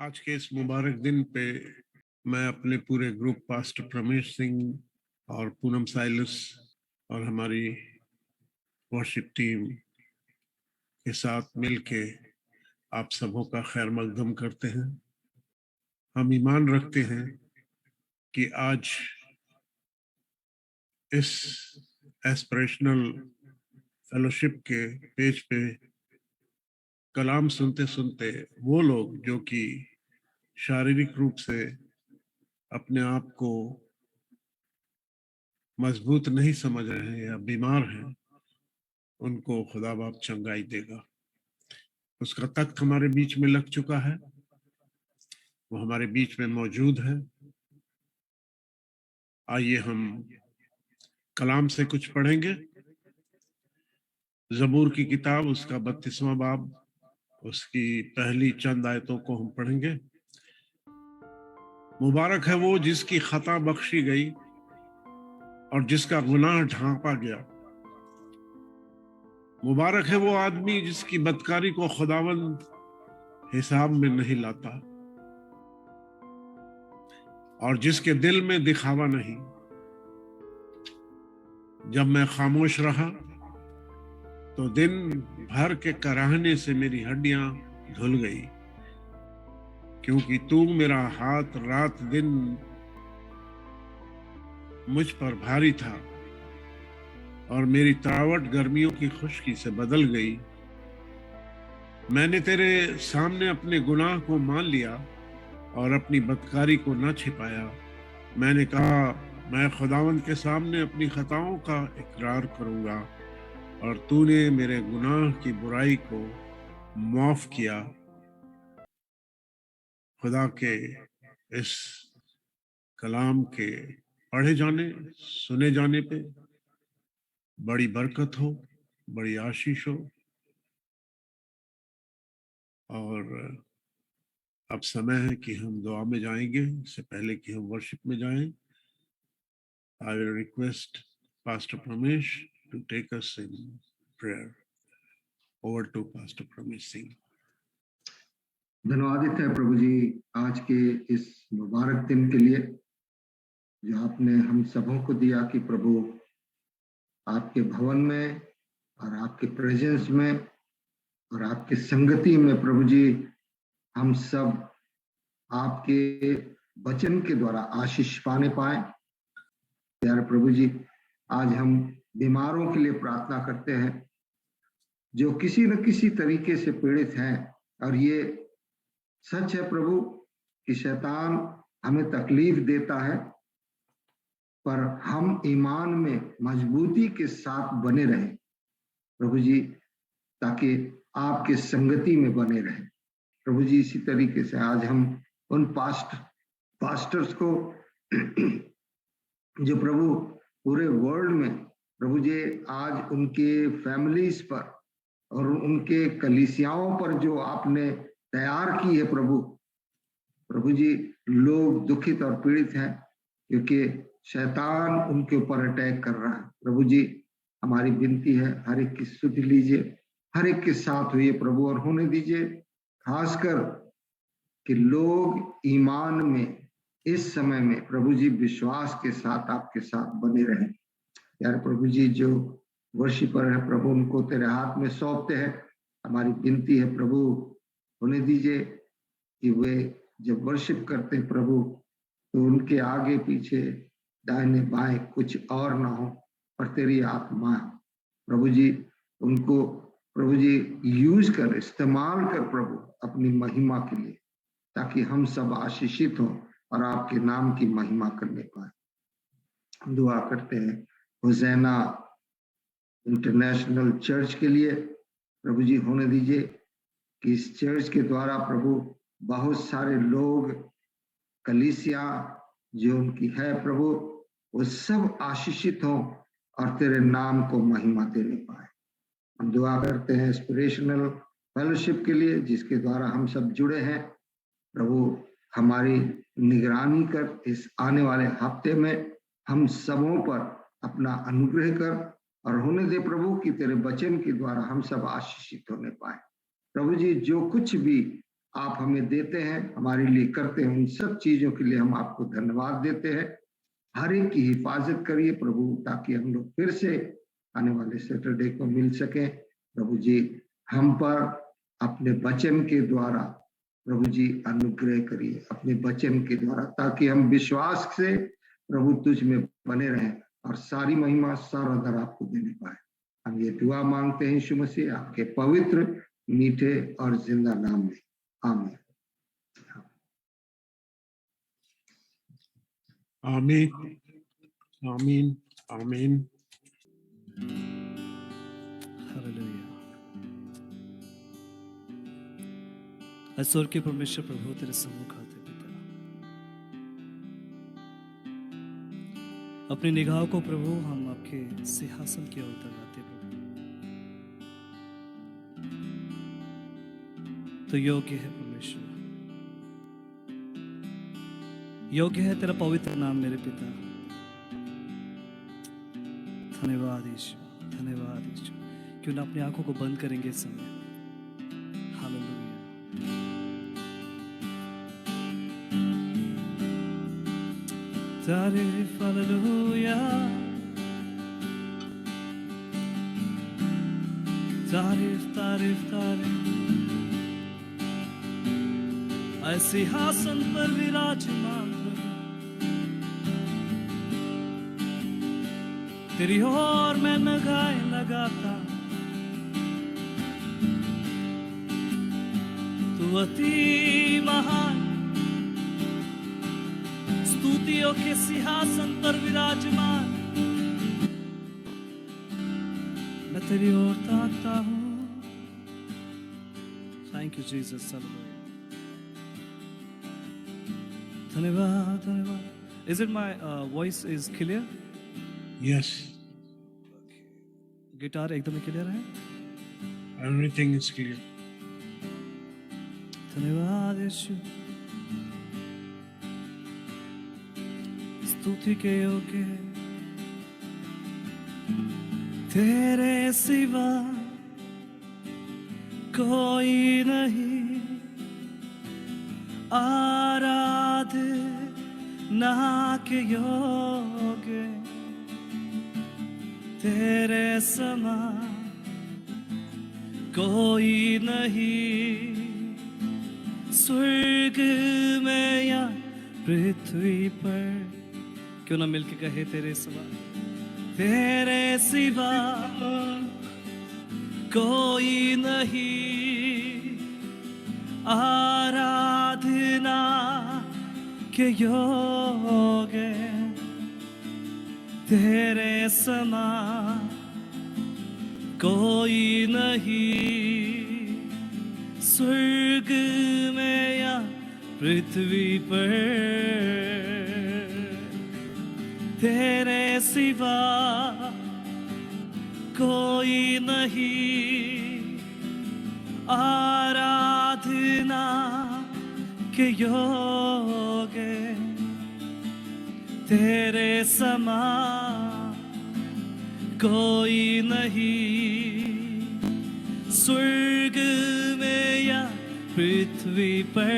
आज के इस मुबारक दिन पे मैं अपने पूरे ग्रुप पास्टर प्रमेश सिंह और पूनम साइलस और हमारी वर्शिप टीम के साथ मिलके आप सबों का खैर मकदम करते हैं। हम ईमान रखते हैं कि आज इस एस्पिरेशनल फेलोशिप के पेज पे कलाम सुनते सुनते वो लोग जो कि शारीरिक रूप से अपने आप को मजबूत नहीं समझ रहे हैं या बीमार हैं, उनको खुदा बाप चंगाई देगा। उसका तख्त हमारे बीच में लग चुका है, वो हमारे बीच में मौजूद है। आइए हम कलाम से कुछ पढ़ेंगे। ज़बूर की किताब उसका 32वां बाब, उसकी पहली चंद आयतों को हम पढ़ेंगे। मुबारक है वो जिसकी खता बख्शी गई और जिसका गुनाह ढांपा गया। मुबारक है वो आदमी जिसकी बदकारी को खुदावंद हिसाब में नहीं लाता और जिसके दिल में दिखावा नहीं। जब मैं खामोश रहा तो दिन भर के कराहने से मेरी हड्डियां धुल गई, क्योंकि तू मेरा हाथ रात दिन मुझ पर भारी था और मेरी तरावट गर्मियों की खुश्की से बदल गई। मैंने तेरे सामने अपने गुनाह को मान लिया और अपनी बदकारी को न छिपाया। मैंने कहा, मैं खुदावंद के सामने अपनी खताओं का इकरार करूंगा और तूने मेरे गुनाह की बुराई को माफ किया। खुदा के इस कलाम के पढ़े जाने सुने जाने पे बड़ी बरकत हो, बड़ी आशीष हो। और अब समय है कि हम दुआ में जाएंगे। इससे पहले कि हम वर्शिप में जाएं, I will request Pastor Pramesh to take us in prayer. Over to Pastor Pramesh Singh. धन्यवादित है प्रभु जी आज के इस मुबारक दिन के लिए जो आपने हम सबों को दिया कि प्रभु आपके भवन में और आपके प्रेजेंस में और आपके संगति में प्रभु जी हम सब आपके वचन के द्वारा आशीष पाने पाए। प्यारे प्रभु जी, आज हम बीमारों के लिए प्रार्थना करते हैं जो किसी न किसी तरीके से पीड़ित हैं, और ये सच है प्रभु कि शैतान हमें तकलीफ देता है, पर हम ईमान में मजबूती के साथ बने रहें प्रभु जी, ताकि आपके संगति में बने रहें प्रभु जी। इसी तरीके से आज हम उन पास्टर्स को जो प्रभु पूरे वर्ल्ड में प्रभु जी आज उनके फैमिलीज पर और उनके कलीसियाओं पर जो आपने तैयार की है प्रभु जी, लोग दुखित और पीड़ित हैं क्योंकि शैतान उनके ऊपर अटैक कर रहा है प्रभु जी। हमारी विनती है हर एक की सुध लीजिए, हर एक के साथ हुई प्रभु और होने दीजिए, खासकर कि लोग ईमान में इस समय में प्रभु जी विश्वास के साथ आपके साथ बने रहें। यार प्रभु जी, जो वर्शिपर है प्रभु उनको तेरे हाथ में सौंपते हैं। हमारी विनती है प्रभु होने दीजिए कि वे जब वर्शिप करते हैं प्रभु तो उनके आगे पीछे दाहिने बाएं कुछ और ना हो, पर तेरी आत्मा प्रभु जी उनको प्रभु जी यूज कर, इस्तेमाल कर प्रभु अपनी महिमा के लिए, ताकि हम सब आशीषित हों और आपके नाम की महिमा करने पाए। दुआ करते हैं होसैना इंटरनेशनल चर्च के लिए प्रभु जी, होने दीजिए कि इस चर्च के द्वारा प्रभु बहुत सारे लोग, कलीसिया जो उनकी है प्रभु, वो सब आशीषित हों और तेरे नाम को महिमा देने पाए। हम दुआ करते हैं इंस्पिरेशनल फेलोशिप के लिए जिसके द्वारा हम सब जुड़े हैं प्रभु। हमारी निगरानी कर, इस आने वाले हफ्ते में हम सबों पर अपना अनुग्रह कर और होने दे प्रभु कि तेरे वचन के द्वारा हम सब आशीषित होने पाए प्रभु जी। जो कुछ भी आप हमें देते हैं, हमारे लिए करते हैं, उन सब चीजों के लिए हम आपको धन्यवाद देते हैं। हर एक की हिफाजत करिए प्रभु, ताकि हम लोग फिर से आने वाले सैटरडे को मिल सकें। प्रभु जी, हम पर अपने वचन के द्वारा प्रभु जी अनुग्रह करिए, अपने वचन के द्वारा, ताकि हम विश्वास से प्रभु तुझ में बने रहें और सारी महिमा सारा दर आपको देने पाए। हम ये दुआ मांगते हैं यीशु मसीह आपके पवित्र, मीठे और जिंदा नाम में, आमीन। आमीन, आमीन, आमीन। हालेलुया। स्वर्ग के परमेश्वर प्रभु तेरे सम्मुख आते पिता, अपनी निगाह को प्रभु हम आपके सिंहासन की ओर लगाते प्रभु। तो योग्य है परमेश्वर, योग्य है तेरा पवित्र नाम मेरे पिता। धन्यवाद यीशु, धन्यवाद यीशु। क्यों ना अपनी आंखों को बंद करेंगे इस समय। हालेलुया। तारीफ हालेलुया, तारीफ तारीफ तारीफ। ऐसे सिंहासन पर विराजमान प्रभु, तेरी ओर मैं नगाए लगाता, तू अति महान, स्तुतियों के सिंहासन पर विराजमान। मैं तेरी ओर ताकता हूँ। थैंक यू जीसस, धन्यवाद धन्यवाद। Is it my voice is clear? Yes, guitar एकदम क्लियर है? everything is clear. धन्यवाद यीशु, स्तुति के योग्य है, तेरे सिवा कोई नहीं, आराधना के योग्य, तेरे समान कोई नहीं, स्वर्ग में या पृथ्वी पर। क्यों ना मिलके कहे तेरे सिवा, तेरे सिवा कोई नहीं, आराधना के योग्य, तेरे समान कोई नहीं, स्वर्ग में या पृथ्वी पर, तेरे सिवा कोई नहीं, आराधना के योग्य, तेरे समान कोई नहीं, स्वर्ग में या पृथ्वी पर।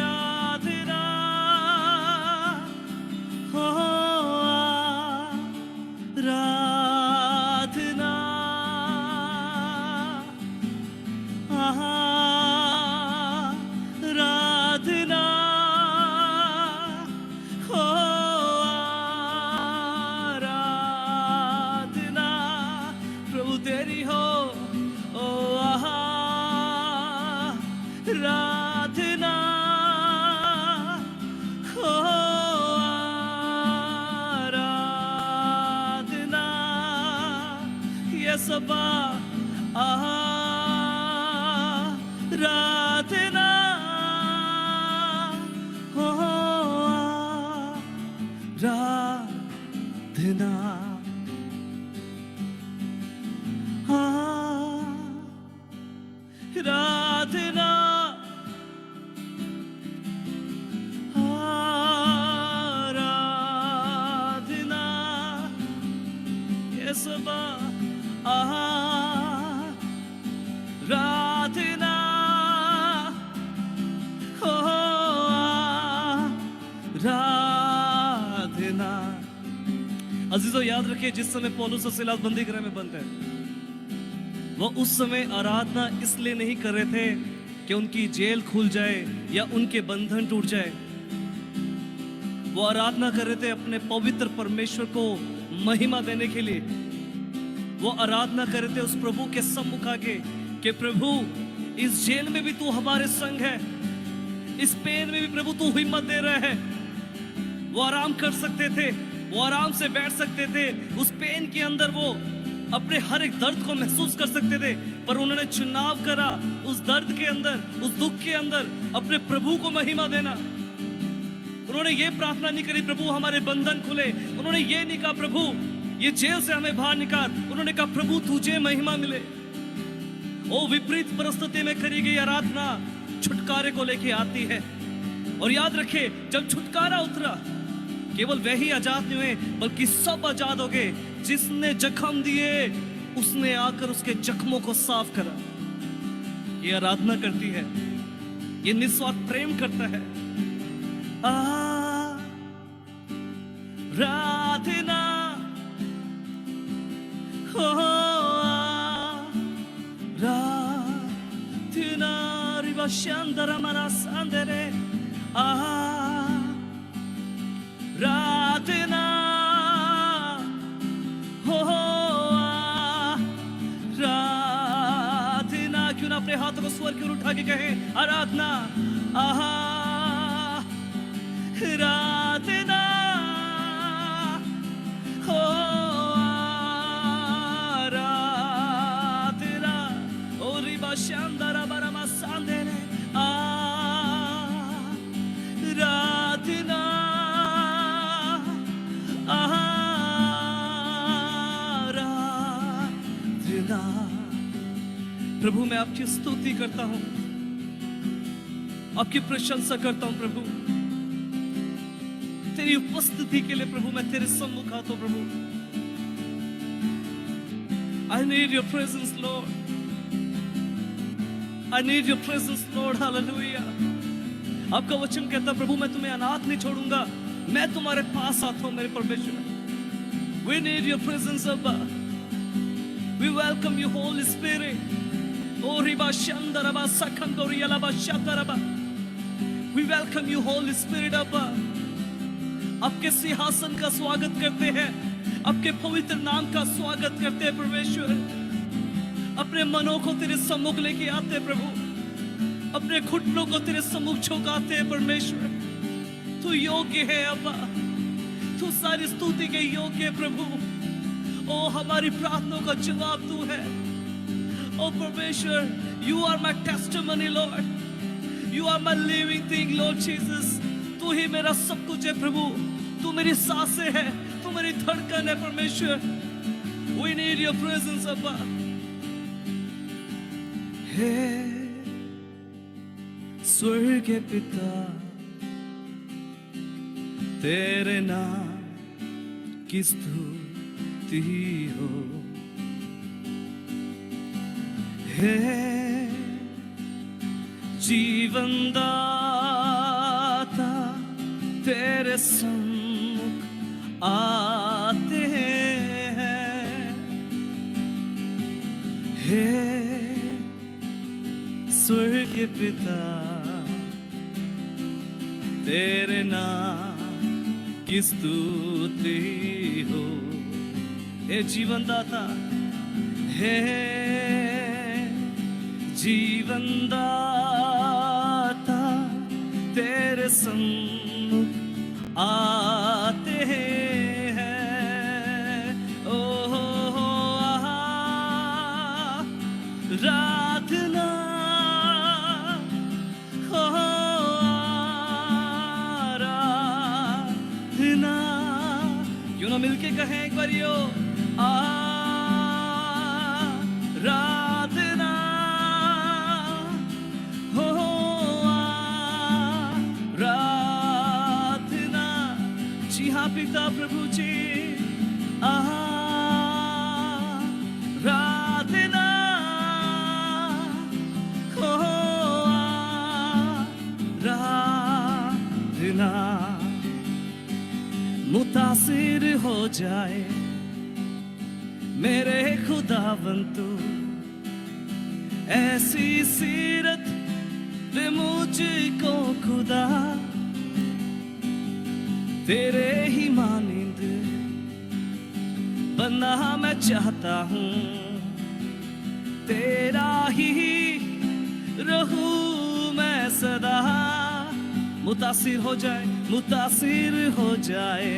आराधना हो, आराधना, आराधना हो, आराधना प्रभु तेरी हो। ओ आराधना हो, आराधना ये सबा, आराधना हो, आराधना, आराधना, आराधना ये सबा, अजीजों याद रखिए, जिस समय पौलुस और सिलास बंदी गृह में बंद है, वो उस समय आराधना इसलिए नहीं कर रहे थे कि उनकी जेल खुल जाए या उनके बंधन टूट जाए। वो आराधना कर रहे थे अपने पवित्र परमेश्वर को महिमा देने के लिए। वो आराधना कर रहे थे उस प्रभु के सम्मुख आके कि प्रभु, इस जेल में भी तू हमारे संग है, इस पेन में भी प्रभु तू हिम्मत दे रहा है। वो आराम कर सकते थे, वो आराम से बैठ सकते थे, उस पेन के अंदर वो अपने हर एक दर्द को महसूस कर सकते थे, पर उन्होंने चुनाव करा उस दर्द के अंदर, उस दुख के अंदर अपने प्रभु को महिमा देना। उन्होंने ये प्रार्थना नहीं करी प्रभु हमारे बंधन खुले, उन्होंने ये नहीं कहा प्रभु ये जेल से हमें बाहर निकाल, उन्होंने कहा प्रभु तुझे महिमा मिले। ओ विपरीत परिस्थिति में करी गई आराधना छुटकारे को लेके आती है। और याद रखे, जब छुटकारा उतरा, केवल वही आजाद नहीं हुए बल्कि सब आजाद हो गए। जिसने जख्म दिए उसने आकर उसके जख्मों को साफ करा। ये आराधना करती है, ये निस्वार्थ प्रेम करता है। आराधना हो, आराधना रिवाशंदरा मना संदरे, आराधना हो, आराधना। क्यों ना अपने हाथों को स्वर क्यों उठा के कहे आराधना, आराधना हो, आराधना। ओ रिबा शांदरा बरमा सांदेरे, आराधना, आराधना। प्रभु मैं आपकी स्तुति करता हूं, आपकी प्रशंसा करता हूं प्रभु। तेरी उपस्थिति के लिए प्रभु मैं तेरे सम्मुख आता हूं प्रभु। I need your presence Lord, I need your presence Lord, hallelujah। आपका वचन कहता प्रभु मैं तुम्हें अनाथ नहीं छोड़ूंगा, मैं तुम्हारे पास आता हूं मेरे परमेश्वर। We need your presence Abba, we welcome you Holy Spirit। Oh riba shandaraba sakandori alaba shataraba, we welcome you Holy Spirit Abba। आपके सिंहासन का स्वागत करते हैं, आपके पवित्र नाम का स्वागत करते हैं परमेश्वर। अपने मनों को तेरे सम्मुख लेके आते हैं प्रभु, अपने घुटनों को तेरे सम्मुख झुकाते हैं परमेश्वर। तू योग्य है अब्बा, तू सारी स्तुति के योग्य है प्रभु। ओ हमारी प्रार्थनाओं का जवाब तू है। ओ परमेश्वर, you are my testimony lord, you are my living thing lord Jesus. तू ही मेरा सब कुछ है प्रभु, तू मेरी सांसें है, तू मेरी धड़कन है परमेश्वर। We need your presence अब्बा। हे स्वर्ग के पिता, तेरे नाम की स्तुति हो। हे जीवन दाता, तेरे सम्मुख आते हैं। हे स्वर्ग के पिता, तेरे नाम की स्तुति हो। हे जीवन दाता, हे जीवन दाता, तेरे सम्मुख आते हैं। ओ आराधना हो, आराधना। क्यों ना मिलके कहें एक बार यो आराधना हो, आराधना। जी हाँ पिता प्रभु जी, आराधना हो, आराधना। मुतासिर हो जाए मेरे खुदावन तू, ऐसी सीरत दे मुझको खुदा, तेरे ही मानिंद बनना मैं चाहता हूँ, तेरा ही रहूं मैं सदा। मुतासिर हो जाए, मुतासिर हो जाए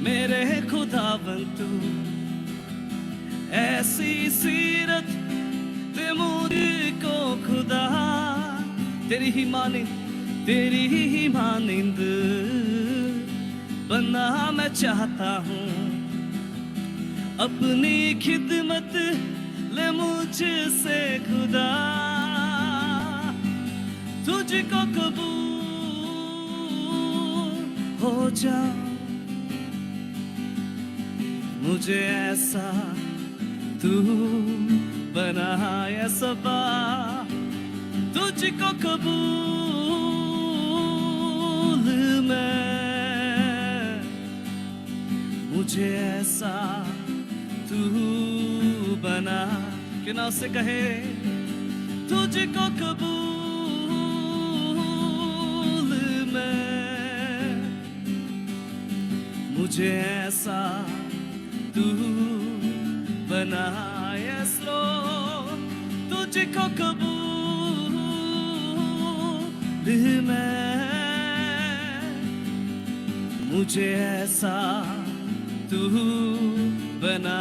मेरे खुदावन तू, ऐसी सीरत दे मुझको खुदा, तेरी ही मानिंद, तेरी ही मानिंद बनना मैं चाहता हूँ, अपनी खिदमत ले मुझसे खुदा, तुझको कबूल हो जा, मुझे ऐसा तू बना है सबा, तुझको कबूल मैं, मुझे ऐसा तू बना, क्यों ना उससे कहे तुझको कबूल मैं, मुझे ऐसा तू बना, यस लॉर्ड, तुझको कबूल मैं, मुझे ऐसा तू बना।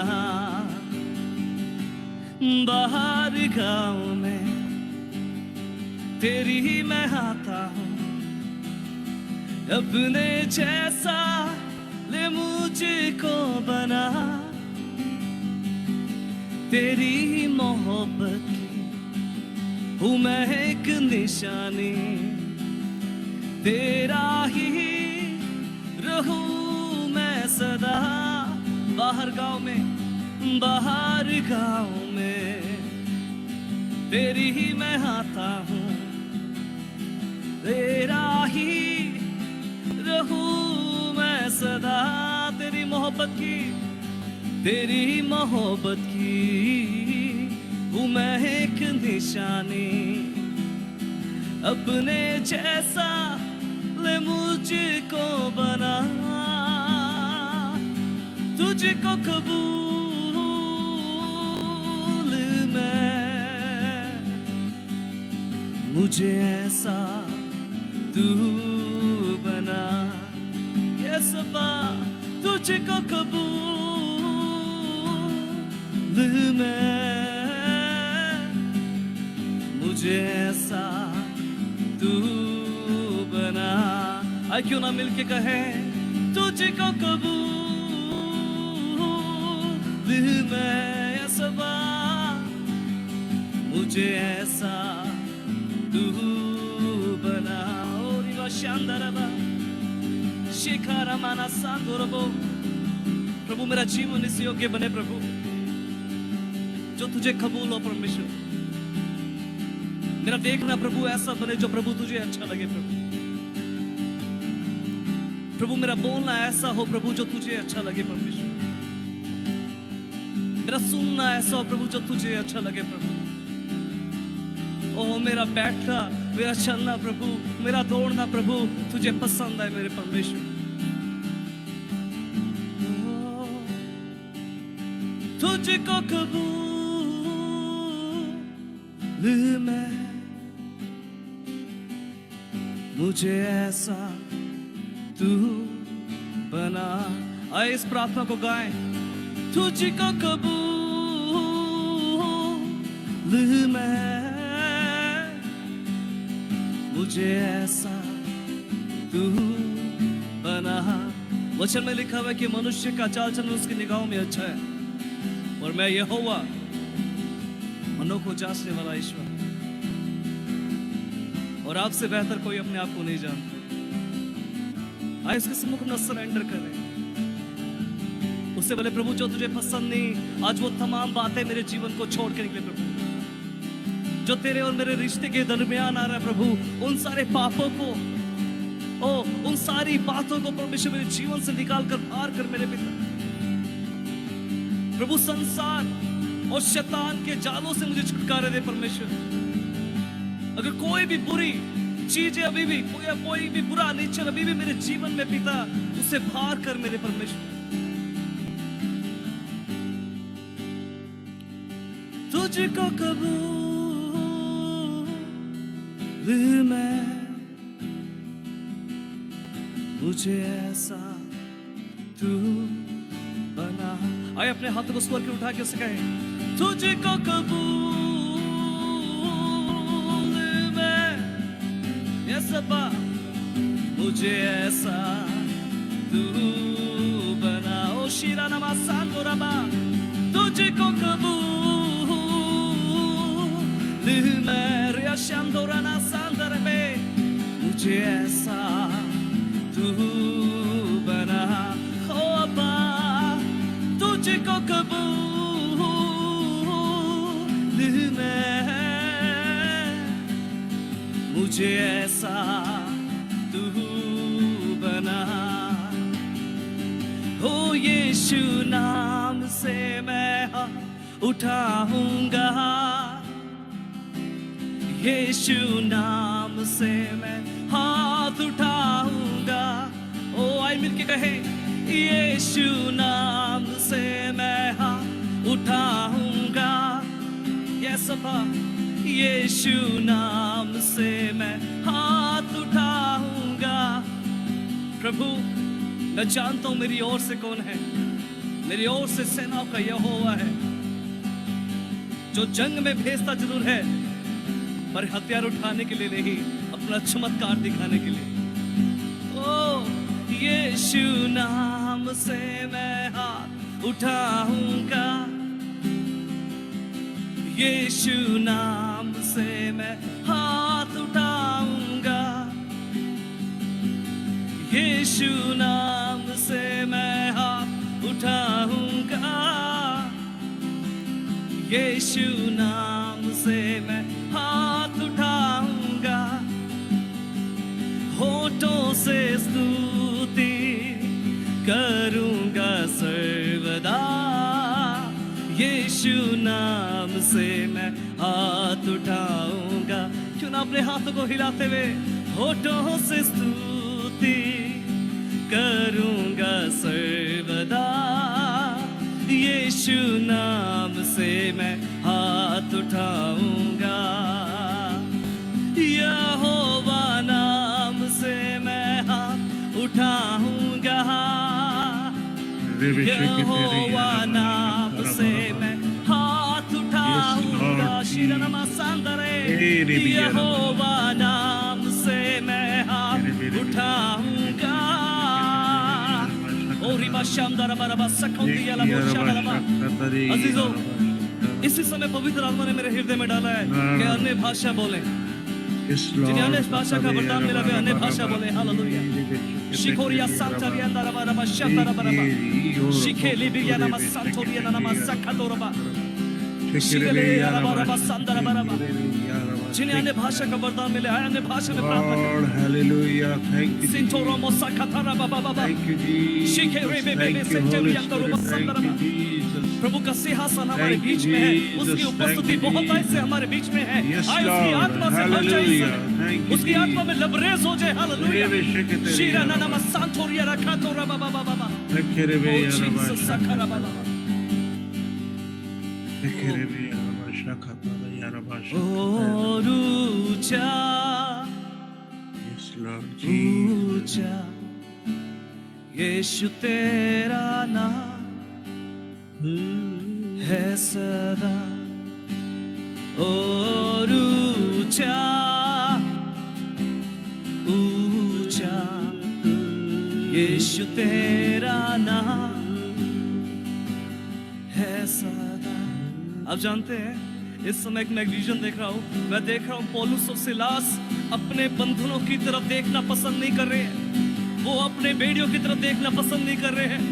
बाहर गाँव में तेरी ही मैं आता हूँ, अपने जैसा ले मुझको बना, तेरी ही मोहब्बत की हूँ मैं एक निशानी, तेरा ही रहूं मैं सदा। बाहर गाँव में, बाहर गाँव में तेरी ही मैं आता हूँ, तेरा ही रहूं मैं सदा, तेरी मोहब्बत की, तेरी मोहब्बत की हूँ मैं एक निशानी, अपने जैसा ले मुझको बना, तुझको कबूल मैं, मुझे ऐसा तू बना, ये सबा तुझको कबूल मैं, मुझे ऐसा तू बना। आए क्यों ना मिलके कहे तुझको कबूल मैं, ये सबा मुझे ऐसा तू बना। और ये शानदार शिखर माना सांदोरबो, प्रभु मेरा जीवन इस योग्य बने प्रभु जो तुझे कबूल हो परमेश्वर, मेरा देखना प्रभु ऐसा बने जो प्रभु तुझे अच्छा लगे प्रभु, प्रभु मेरा बोलना ऐसा हो प्रभु जो तुझे अच्छा लगे परमेश्वर, मेरा सुनना ऐसा हो प्रभु जो तुझे अच्छा लगे प्रभु, ओह मेरा बैठना, मेरा चलना प्रभु, मेरा दौड़ना प्रभु तुझे पसंद आए मेरे परमेश्वर। तुझको कबूल मैं, मुझे ऐसा तू बना। आए इस प्रार्थना को गाएं, तुझको कबूल मैं, मुझे ऐसा तू बना। वचन में लिखा हुआ है कि मनुष्य का चाल चलन उसकी निगाहों में अच्छा है, और मैं यहोवा मनों को जांचने वाला ईश्वर, और आपसे बेहतर कोई अपने आप को नहीं जानता। आए इसके सम्मुख में सरेंडर करें, उससे बोले प्रभु जो तुझे पसंद नहीं, आज वो तमाम बातें मेरे जीवन को छोड़ के निकले प्रभु, जो तेरे और मेरे रिश्ते के दरमियान आ रहा है प्रभु, उन सारे पापों को ओ उन सारी बातों को परमेश्वर मेरे जीवन से निकाल कर बाहर कर मेरे पिता। प्रभु संसार और शैतान के जालों से मुझे छुटकारा दे परमेश्वर। अगर कोई भी बुरी चीजें अभी भी कोई भी बुरा नेचर अभी भी मेरे जीवन में पिता, उसे बाहर कर मेरे परमेश्वर। तुझको कबूल मैं, मुझे ऐसा तू बना। आए अपने हाथों को स्वर के उठा के उसे कहे, तुझको कबूल मैं, सबा मुझे ऐसा तू बना। ओ शीरा नमा सांगोराबा, तुझको कबूल मैं, रिया शांदोराना सांदर में, मुझे ऐसा तू बना। ओ अब्बा तुझको कबूल मैं, मुझे ऐसा तू बना। हो यीशु नाम से मैं हाथ उठाऊंगा, यीशु नाम से मैं हाथ उठाऊंगा। ओ आई मिलके कहे, यीशु नाम से मैं हाथ उठाऊंगा। ये सभा, यीशु नाम से मैं हाथ उठाऊंगा। प्रभु मैं जानता हूं मेरी ओर से कौन है, मेरी ओर से सेनाओं का यहोवा है, जो जंग में भेजता जरूर है पर हथियार उठाने के लिए नहीं, अपना चमत्कार दिखाने के लिए। ओ यीशु नाम से मैं हाथ उठाऊंगा, यीशु नाम से मैं हाथ उठाऊंगा, यीशु नाम से मैं हाथ उठाऊंगा, यीशु नाम से मैं हाथ उठाऊंगा। होठों से स्तुति करूंगा सर्वदा, यीशु नाम से मैं हाथ उठाऊंगा। क्यों ना अपने हाथों को हिलाते हुए होठों से स्तुति करूंगा सर्वदा, यीशु नाम से मैं हाथ उठाऊंगा। यहोवा नाम से मैं हाथ उठाऊंगा, यहोवा नाम से मैं हाथ उठाऊंगा। शिरणमा सांदरे, यहोवा नाम से मैं हाथ उठाऊंगा। अजीजों, इसी समय पवित्र आत्मा ने मेरे हृदय में डाला है कि अन्य भाषा बोले, जिन्हें अन्य भाषा का वरदान मिला वे अन्य भाषा बोले। हालेलुया। शिकोरिया सांचरिया नरबा रबा शतरबा रबा, शिखेली बिया नमा सांचोरिया नमा सखतोरबा, शिखेली रबा रबा संदरबा रबा। जिन्हें अन्य भाषा का वरदान मिले आए अन्य भाषा में प्रार्थना करें। हालेलुया, थैंक यू सिंचोरो मोसा खतरा बाबा बाबा, शिखे रे बे बे सेंचरिया तोरबा संदरबा। प्रभु का सिंहासन हमारे बीच में है, उसकी उपस्थिति बहुत ऐसे हमारे बीच में है। आए उसकी आत्मा से भर जाइए, उसकी आत्मा में लबरेज हो जाए। हालेलुया। शीरा ना नमा सांचोरिया रखा तोरा बाबा बाबा बाबा, रखे वे जीसस सखरा बाबा। और ऊंचा ऊंचा यीशु तेरा नाम है सदा। और ऊंचा ऊंचा यीशु तेरा नाम है सदा। आप जानते हैं इस समय मैं एक विजन देख रहा हूँ। मैं देख रहा हूँ पौलुस और सिलास अपने बंधनों की तरफ देखना पसंद नहीं कर रहे हैं, वो अपने बेड़ियों की तरफ देखना पसंद नहीं कर रहे हैं,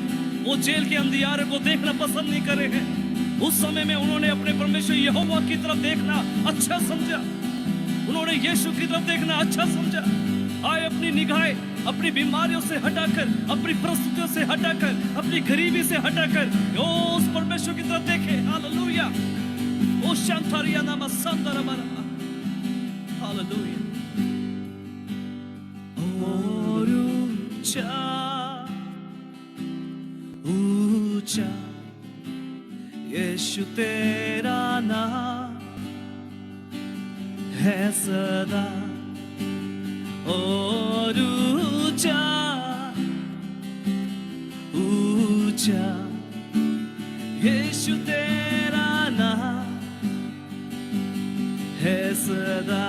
वो जेल के अंधियारे को देखना पसंद नहीं कर रहे हैं। उस समय में उन्होंने अपने परमेश्वर यहोवा की तरफ देखना अच्छा समझा, उन्होंने यीशु की तरफ देखना अच्छा समझा। आए अपनी निगाहें अपनी बीमारियों से हटाकर, अपनी परिस्थितियों से हटाकर, अपनी गरीबी से हटाकर उस परमेश्वर की तरफ देखे। हालेलुया। ओ शांतारिया नामा संदरमरा। हालेलुया। और ऊंचा ऊंचा यीशु तेरा नाम है सदा, और ऊंचा ऊंचा यीशु तेरा नाम है सदा।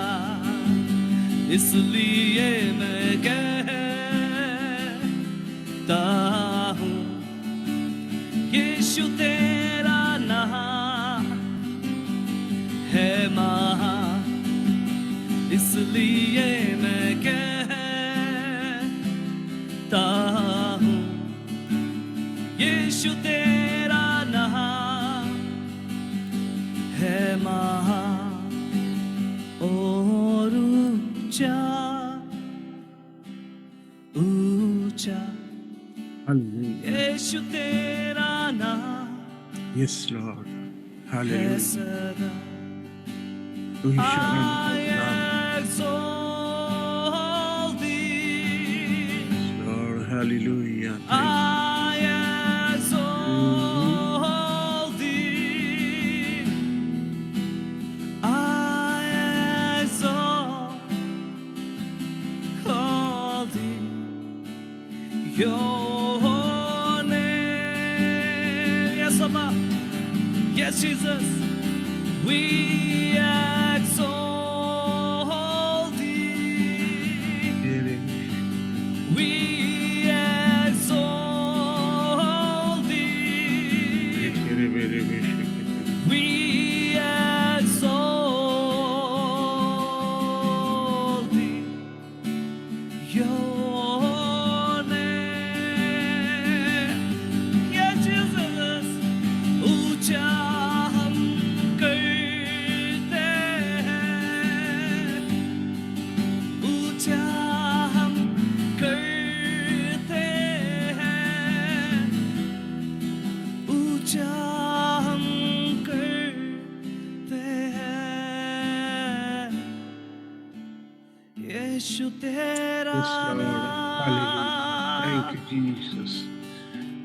इसलिए मैं कहता हूँ यीशु तेरा नाम है महान। इसलिए मैं कहता हूँ यीशु तेरा नाम है महान। और ऊंचा ऊंचा Hallelujah. यीशु तेरा नाम Yes, Lord. है Hallelujah. सदा। तू ही शरण का खुदा। I exalt thee. Lord, hallelujah. I exalt thee. I exalt thee. Your name. Yes, Abba. Yes, Jesus. We exalt thee. We exalt thee. We exalt thee. Your name. Yeah, Jesus. ऊंचा हम करते हैं, ऊंचा हम करते हैं, ऊंचा हम करते हैं। यीशु तेरा Yes, Lord. Hallelujah. Thank नाम you, Jesus.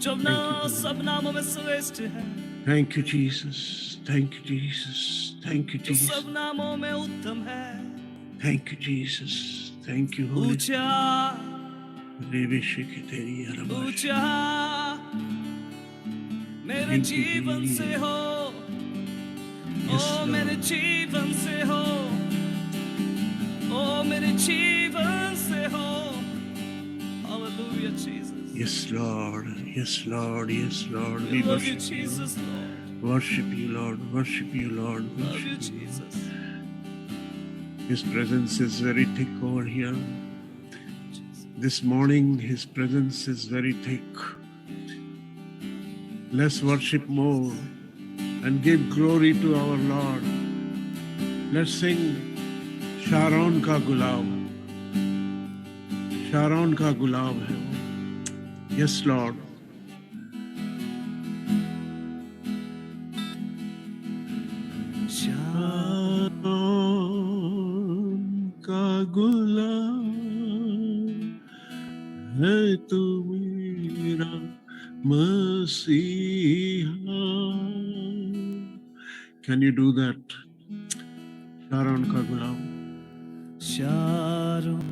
जो नाम सब नामों में श्रेष्ठ है, Thank you, Jesus. Thank you, Jesus. Thank you, जो Jesus. सब नामों में उत्तम है। Thank you, Jesus. Thank you, Holy ऊंचा Spirit. ऊंचा मेरे Thank you, जीवन Jesus. से हो, Yes, ओ Lord. मेरे जीवन से हो, ओ मेरे जीवन से हो। Hallelujah, Jesus. Yes, Lord. Yes, Lord. Yes, Lord. We We love you, worship you. Jesus, Lord. Worship you, Lord. Worship you, Lord. Love you, Worship you. Jesus. His presence is very thick over here. This morning, His presence is very thick. Let's worship more and give glory to our Lord. Let's sing Sharon ka gulab. Sharon ka gulab hai wo. Yes, Lord. Sharon का गुलाब है तू मेरा मसीहा. Can you do that? Sharon का गुलाब. शारों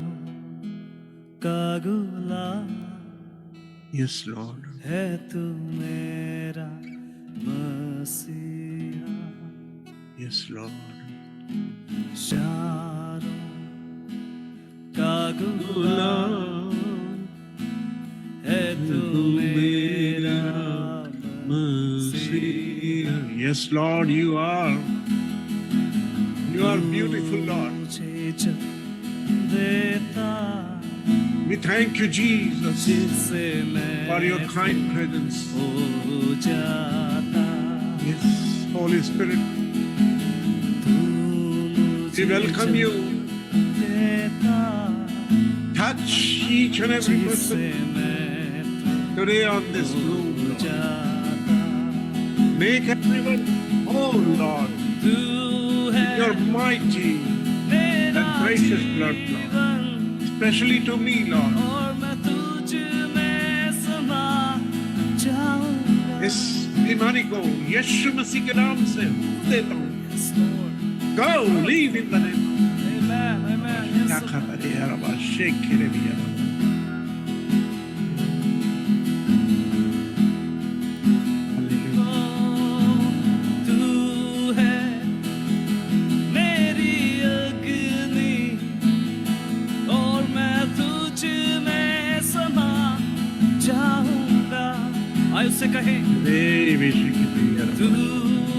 का गुलाब Yes, Lord. है तू मेरा मसीहा। Yes, Lord. शारों का गुलाब है तू मेरा मसीहा। Yes, Lord, you are. You are beautiful, Lord. मुझे जब देता We thank you, Jesus, जिससे मैं for your kind presence. हो जाता। Yes, Holy Spirit, तू we मुझे welcome जब you. देता Touch touch each and every person जिसे मैं today on this room, Lord. जाता, Make everyone whole, Lord. तू है Your mighty मेरा and precious blood, Lord. जीवन, Especially to me, Lord. और मैं तुझ में समा जाऊंगा। इस बीमारी को यीशु मसीह के नाम से देता हूँ। Yes, Lord. Go, leave in the name. Amen, amen. Yes, क्या Lord. खबर है यार, अब शेख खेले भी यार। तू है मेरी अग्नि, और मैं तुझ में समा जाऊंगा। आयु से कहे, तू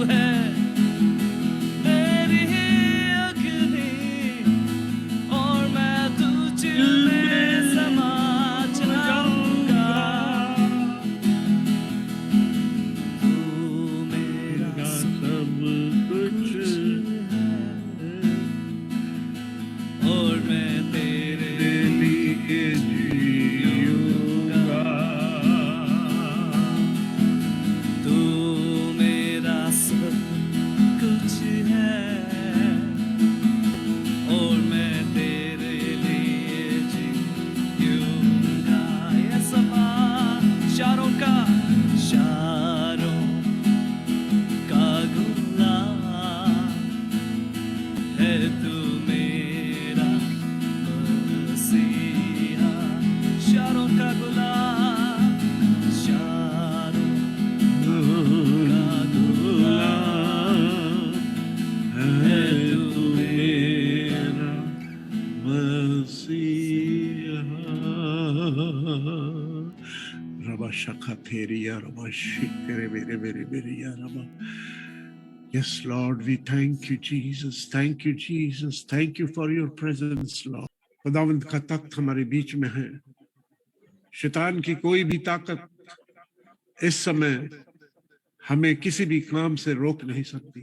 है मेरी अग्नि, और मैं तुझ में समा जाऊंगा। तू मेरा सब कुछ और मैं तेरे लिए जीऊंगा। तू मेरा सब कुछ है, और मैं तेरे लिए जीऊंगा। ये सभा शारों का गुलाम है, तू मेरा मसीहा। शारों का गुलाम, शारों का गुलाम है, तू मेरा रबा शखा थेरिया रबा शिकरे मेरे मेरे मेरे या रबा। Yes, Lord, we thank you, Jesus. Thank you, Jesus. Thank you for your presence, Lord. खुदावंद का तख्त हमारे बीच में है। शैतान की कोई भी ताकत इस समय हमें किसी भी काम से रोक नहीं सकती।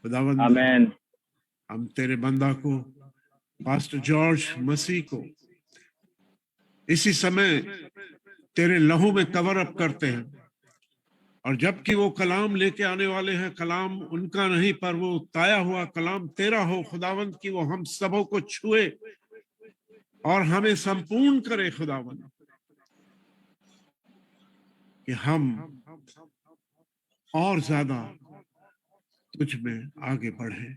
खुदावंद, आमेन। हम तेरे बंदा को, पास्टर जॉर्ज मसीह को इसी समय तेरे लहू में कवर अप करते हैं, और जबकि वो कलाम लेके आने वाले हैं, कलाम उनका नहीं पर वो ताया हुआ कलाम तेरा हो खुदावंद, की वो हम सबों को छुए और हमें संपूर्ण करे खुदावंद, कि हम और ज्यादा तुझ में आगे बढ़े।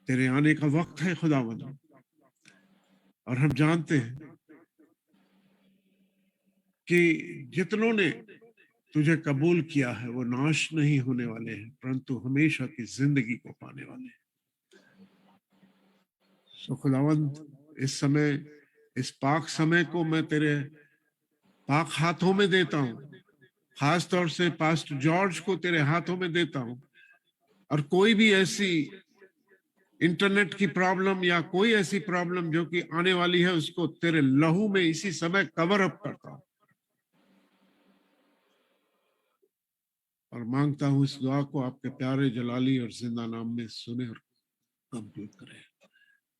तेरे आने का वक्त है खुदावंद, और हम जानते हैं कि जितनों ने तुझे कबूल किया है वो नाश नहीं होने वाले हैं, परंतु हमेशा की जिंदगी को पाने वाले हैं। सो खुदावंद, इस समय, इस पाक समय को मैं तेरे पाक हाथों में देता हूं। खास तौर से पास्टर जॉर्ज को तेरे हाथों में देता हूं, और कोई भी ऐसी इंटरनेट की प्रॉब्लम या कोई ऐसी प्रॉब्लम जो कि आने वाली है, उसको तेरे लहू में इसी समय कवर अप करता हूं, और मांगता हूं इस दुआ को आपके प्यारे जलाली और जिंदा नाम में सुने और कबूल करें।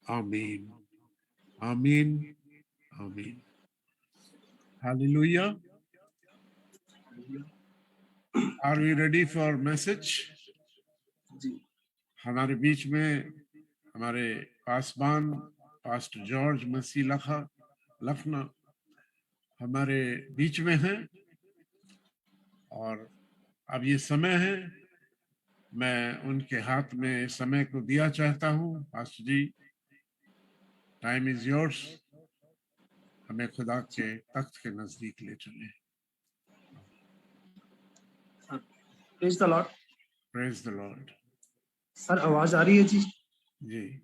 आमीन, आमीन, आमीन। हालेलुया। Are we ready for message? हमारे बीच में हमारे पासबान पास्टर जॉर्ज मसीह लखना हमारे बीच में हैं, और अब ये समय है, मैं उनके हाथ में समय को दिया चाहता हूँ। Pastor ji, time is yours. हमें खुदा के तख्त के नजदीक ले चले। Praise the lord. Praise the lord. Sir, आवाज आ रही है जी? जी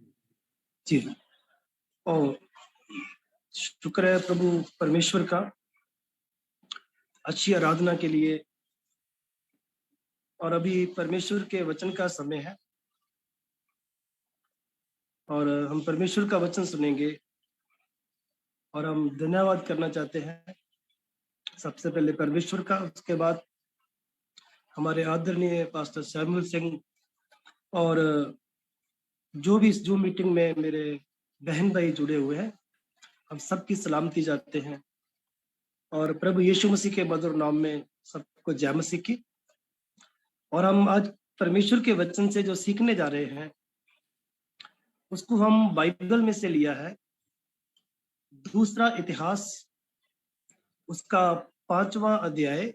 जी। और शुक्र है प्रभु परमेश्वर का, अच्छी आराधना के लिए। और अभी परमेश्वर के वचन का समय है, और हम परमेश्वर का वचन सुनेंगे, और हम धन्यवाद करना चाहते हैं सबसे पहले परमेश्वर का, उसके बाद हमारे आदरणीय पास्टर सैमुअल सिंह, और जो भी इस जूम मीटिंग में मेरे बहन भाई जुड़े हुए हैं, हम सबकी सलामती जाते हैं और प्रभु यीशु मसीह के मधुर नाम में सबको जय मसीह की। और हम आज परमेश्वर के वचन से जो सीखने जा रहे हैं उसको हम बाइबल में से लिया है, दूसरा इतिहास उसका 5वां अध्याय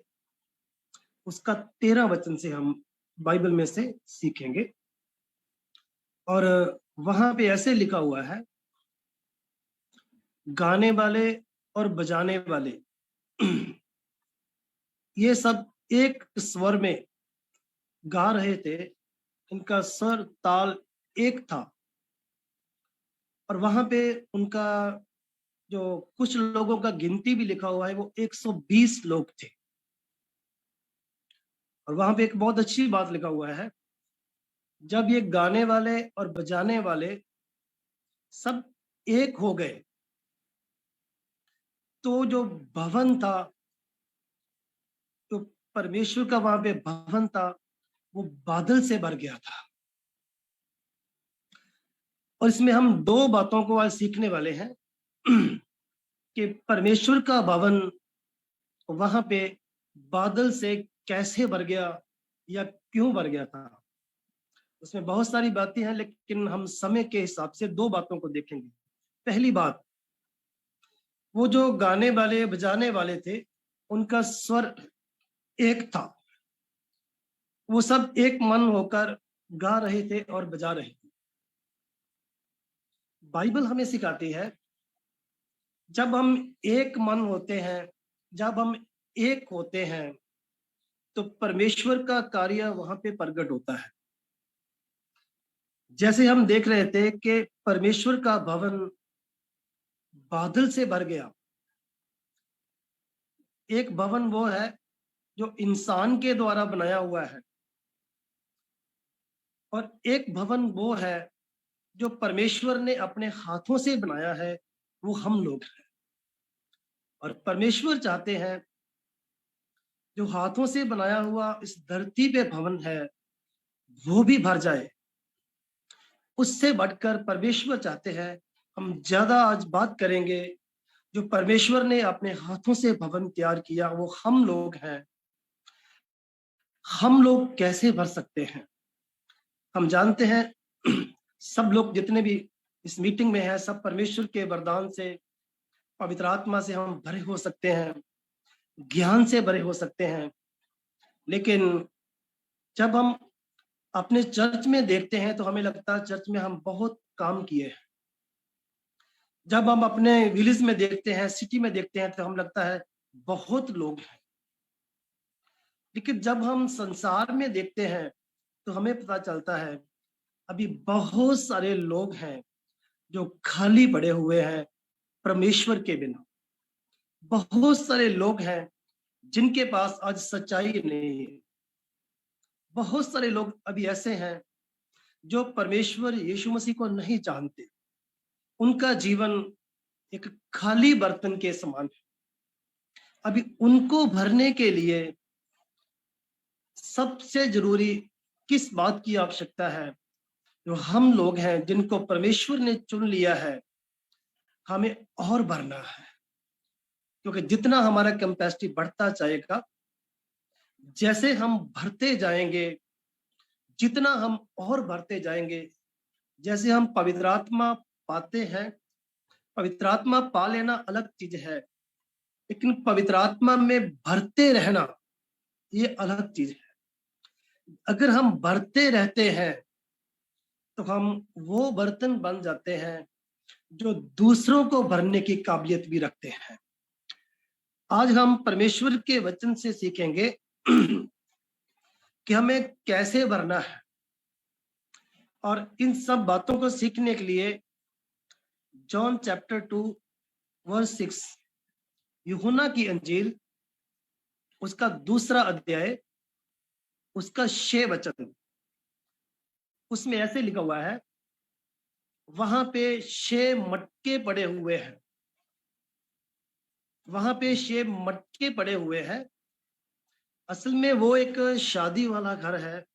उसका 13 वचन से हम बाइबल में से सीखेंगे। और वहां पे ऐसे लिखा हुआ है, गाने वाले और बजाने वाले ये सब एक स्वर में गा रहे थे, इनका स्वर ताल एक था। और वहां पे उनका जो कुछ लोगों का गिनती भी लिखा हुआ है वो 120 लोग थे। और वहां पे एक बहुत अच्छी बात लिखा हुआ है, जब ये गाने वाले और बजाने वाले सब एक हो गए तो जो भवन था, जो परमेश्वर का वहां पे भवन था, वो बादल से भर गया था। और इसमें हम 2 बातों को आज सीखने वाले हैं कि परमेश्वर का भवन वहां पे बादल से कैसे भर गया या क्यों भर गया था। उसमें बहुत सारी बातें हैं, लेकिन हम समय के हिसाब से 2 बातों को देखेंगे। पहली बात, वो जो गाने वाले बजाने वाले थे उनका स्वर एक था, वो सब एक मन होकर गा रहे थे और बजा रहे थे। बाइबल हमें सिखाती है, जब हम एक मन होते हैं, जब हम एक होते हैं तो परमेश्वर का कार्य वहां पे प्रकट होता है। जैसे हम देख रहे थे कि परमेश्वर का भवन बादल से भर गया। एक भवन वो है जो इंसान के द्वारा बनाया हुआ है, और एक भवन वो है जो परमेश्वर ने अपने हाथों से बनाया है, वो हम लोग हैं। और परमेश्वर चाहते हैं जो हाथों से बनाया हुआ इस धरती पे भवन है वो भी भर जाए। उससे बढ़कर परमेश्वर चाहते हैं, हम ज्यादा आज बात करेंगे, जो परमेश्वर ने अपने हाथों से भवन तैयार किया वो हम लोग हैं। हम लोग कैसे भर सकते हैं? हम जानते हैं सब लोग जितने भी इस मीटिंग में हैं, सब परमेश्वर के वरदान से, पवित्र आत्मा से हम भरे हो सकते हैं, ज्ञान से भरे हो सकते हैं। लेकिन जब हम अपने चर्च में देखते हैं तो हमें लगता है चर्च में हम बहुत काम किए हैं। जब हम अपने विलेज में देखते हैं, सिटी में देखते हैं, तो हम लगता है बहुत लोग हैं। लेकिन जब हम संसार में देखते हैं तो हमें पता चलता है अभी बहुत सारे लोग हैं जो खाली पड़े हुए हैं परमेश्वर के बिना। बहुत सारे लोग हैं जिनके पास आज सच्चाई नहीं है। बहुत सारे लोग अभी ऐसे हैं जो परमेश्वर यीशु मसीह को नहीं जानते। उनका जीवन एक खाली बर्तन के समान है। अभी उनको भरने के लिए सबसे जरूरी किस बात की आवश्यकता है? जो हम लोग हैं जिनको परमेश्वर ने चुन लिया है, हमें और भरना है। क्योंकि जितना हमारा कैपेसिटी बढ़ता जाएगा, जैसे हम भरते जाएंगे, जितना हम और भरते जाएंगे, जैसे हम पवित्र आत्मा पाते हैं। पवित्र आत्मा पा लेना अलग चीज है, लेकिन पवित्र आत्मा में भरते रहना ये अलग चीज है। अगर हम भरते रहते हैं तो हम वो बर्तन बन जाते हैं जो दूसरों को भरने की काबिलियत भी रखते हैं। आज हम परमेश्वर के वचन से सीखेंगे कि हमें कैसे भरना है। और इन सब बातों को सीखने के लिए जॉन चैप्टर 2 वर्स 6, यूहन्ना की अंजील उसका 2 अध्याय उसका 6 वचन, उसमें ऐसे लिखा हुआ है, वहां पे 6 मटके पड़े हुए हैं। वहां पे 6 मटके पड़े हुए हैं। असल में वो एक शादी वाला घर है,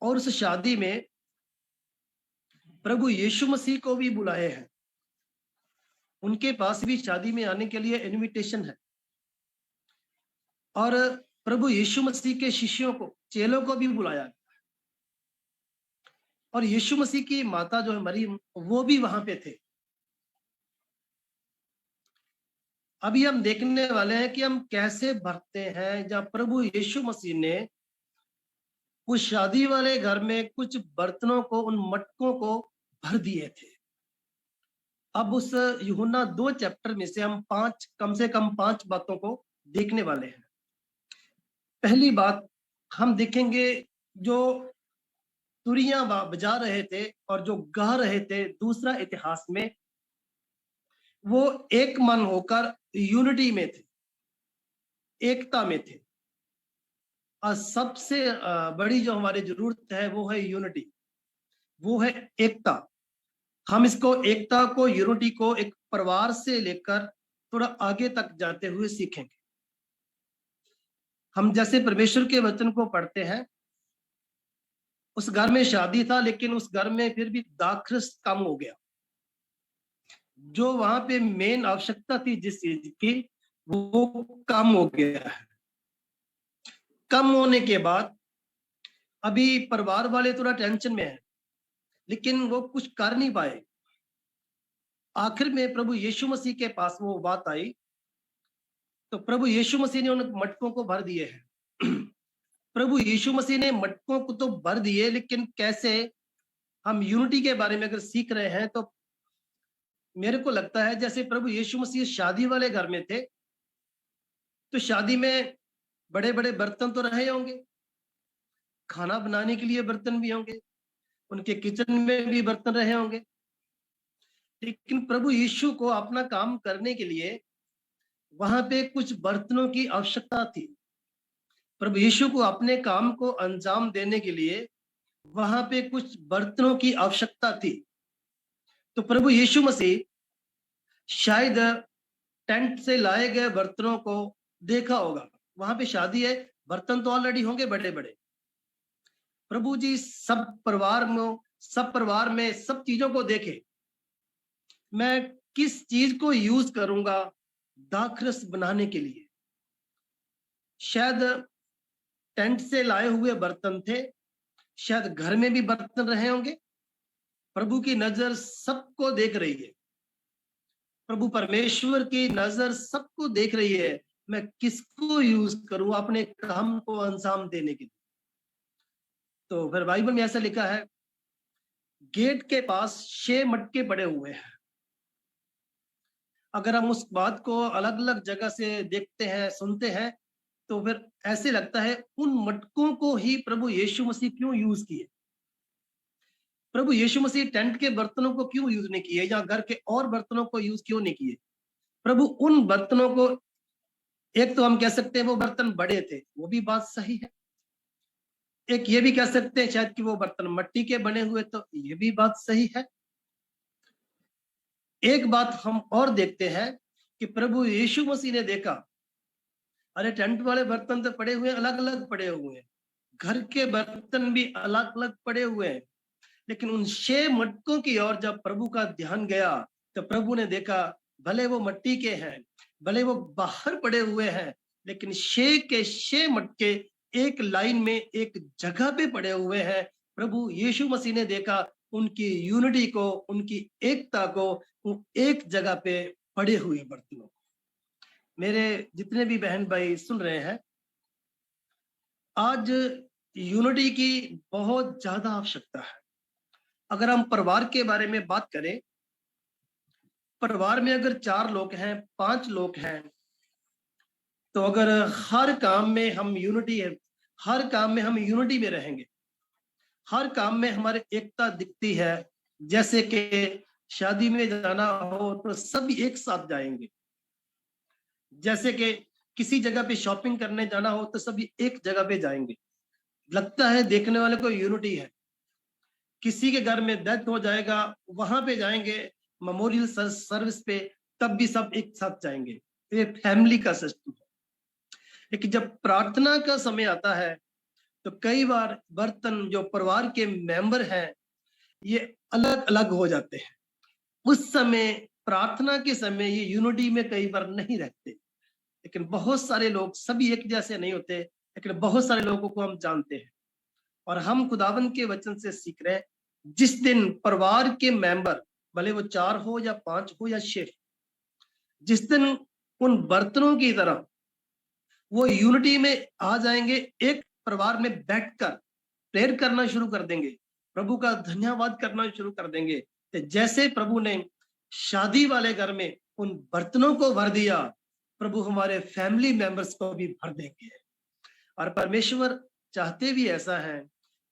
और उस शादी में प्रभु यीशु मसीह को भी बुलाए हैं। उनके पास भी शादी में आने के लिए इनविटेशन है। और प्रभु यीशु मसीह के शिष्यों को, चेलों को भी बुलाया। और यीशु मसीह की माता जो है मरियम, वो भी वहां पे थे। अभी हम देखने वाले हैं कि हम कैसे भरते हैं, जब प्रभु यीशु मसीह ने उस शादी वाले घर में कुछ बर्तनों को, उन मटकों को भर दिए थे। अब उस यूहन्ना 2 चैप्टर में से हम कम से कम 5 बातों को देखने वाले हैं। पहली बात हम देखेंगे, जो तुरियां बजा रहे थे और जो गा रहे थे दूसरा इतिहास में, वो एक मन होकर यूनिटी में थे, एकता में थे। और सबसे बड़ी जो हमारी जरूरत है वो है यूनिटी, वो है एकता। हम इसको, एकता को, यूनिटी को एक परिवार से लेकर थोड़ा आगे तक जाते हुए सीखेंगे। हम जैसे परमेश्वर के वचन को पढ़ते हैं, उस घर में शादी था, लेकिन उस घर में फिर भी दाखरस कम हो गया। जो वहां पे मेन आवश्यकता थी जिस चीज की, वो कम हो गया है। कम होने के बाद अभी परिवार वाले थोड़ा टेंशन में है, लेकिन वो कुछ कर नहीं पाए। आखिर में प्रभु यीशु मसीह के पास वो बात आई, तो प्रभु यीशु मसीह ने उन मटकों को भर दिए हैं। प्रभु यीशु मसीह ने मटकों को तो भर दिए, लेकिन कैसे? हम यूनिटी के बारे में अगर सीख रहे हैं, तो मेरे को लगता है जैसे प्रभु यीशु मसीह शादी वाले घर में थे, तो शादी में बड़े बड़े बर्तन तो रहे होंगे, खाना बनाने के लिए बर्तन भी होंगे, उनके किचन में भी बर्तन रहे होंगे। लेकिन प्रभु यीशु को अपना काम करने के लिए वहां पे कुछ बर्तनों की आवश्यकता थी। प्रभु यीशु को अपने काम को अंजाम देने के लिए वहां पे कुछ बर्तनों की आवश्यकता थी। तो प्रभु यीशु मसीह शायद टेंट से लाए गए बर्तनों को देखा होगा। वहां पे शादी है, बर्तन तो ऑलरेडी होंगे बड़े बड़े। प्रभु जी सब परिवार में सब चीजों को देखे, मैं किस चीज को यूज करूंगा दाखरस बनाने के लिए। शायद टेंट से लाए हुए बर्तन थे, शायद घर में भी बर्तन रहे होंगे। प्रभु की नजर सबको देख रही है, प्रभु परमेश्वर की नजर सबको देख रही है, मैं किसको यूज करूं अपने काम को अंजाम देने के लिए। तो फिर बाइबल में ऐसा लिखा है, गेट के पास 6 मटके पड़े हुए हैं। अगर हम उस बात को अलग अलग जगह से देखते हैं, सुनते हैं, तो फिर ऐसे लगता है उन मटकों को ही प्रभु यीशु मसीह क्यों यूज किए। प्रभु यीशु मसीह टेंट के बर्तनों को क्यों यूज नहीं किए, या घर के और बर्तनों को यूज क्यों नहीं किए। प्रभु उन बर्तनों को, एक तो हम कह सकते हैं वो बर्तन बड़े थे, वो भी बात सही है। एक ये भी कह सकते हैं शायद कि वो बर्तन मिट्टी के बने हुए, तो ये भी बात सही है। एक बात हम और देखते हैं कि प्रभु यीशु मसीह ने देखा, अरे टेंट वाले बर्तन तो पड़े हुए, अलग अलग पड़े हुए हैं, घर के बर्तन भी अलग अलग पड़े हुए हैं, लेकिन उन 6 मटकों की ओर जब प्रभु का ध्यान गया, तो प्रभु ने देखा भले वो मिट्टी के हैं, भले वो बाहर पड़े हुए हैं, लेकिन 6 के 6 मटके एक लाइन में एक जगह पे पड़े हुए हैं। प्रभु यीशु मसीह ने देखा उनकी यूनिटी को, उनकी एकता को, एक जगह पे पड़े हुए बर्तनों को। मेरे जितने भी बहन भाई सुन रहे हैं, आज यूनिटी की बहुत ज्यादा आवश्यकता है। अगर हम परिवार के बारे में बात करें, परिवार में अगर 4 लोग हैं, 5 लोग हैं, तो अगर हर काम में हम यूनिटी है, हर काम में हम यूनिटी में रहेंगे, हर काम में हमारे एकता दिखती है। जैसे कि शादी में जाना हो तो सभी एक साथ जाएंगे, जैसे कि किसी जगह पे शॉपिंग करने जाना हो तो सभी एक जगह पे जाएंगे, लगता है देखने वाले को यूनिटी है। किसी के घर में डेथ हो जाएगा, वहां पे जाएंगे मेमोरियल सर्विस पे, तब भी सब एक साथ जाएंगे, ये फैमिली का सिस्टम है। लेकिन जब प्रार्थना का समय आता है, तो कई बार बर्तन जो परिवार के मेंबर हैं, ये अलग अलग हो जाते हैं। उस समय प्रार्थना के समय ये यूनिटी में कई बार नहीं रहते, लेकिन बहुत सारे लोग सभी एक जैसे नहीं होते, लेकिन बहुत सारे लोगों को हम जानते हैं और हम खुदावन के वचन से सीख रहे हैं। जिस दिन परिवार के मेंबर, भले वो 4 हो या 5 हो या 6, जिस दिन उन बर्तनों की तरह वो यूनिटी में आ जाएंगे, एक परिवार में बैठकर प्रेयर करना शुरू कर देंगे, प्रभु का धन्यवाद करना शुरू कर देंगे, तो जैसे प्रभु ने शादी वाले घर में उन बर्तनों को भर दिया, प्रभु हमारे फैमिली मेंबर्स को भी भर देंगे। और परमेश्वर चाहते भी ऐसा है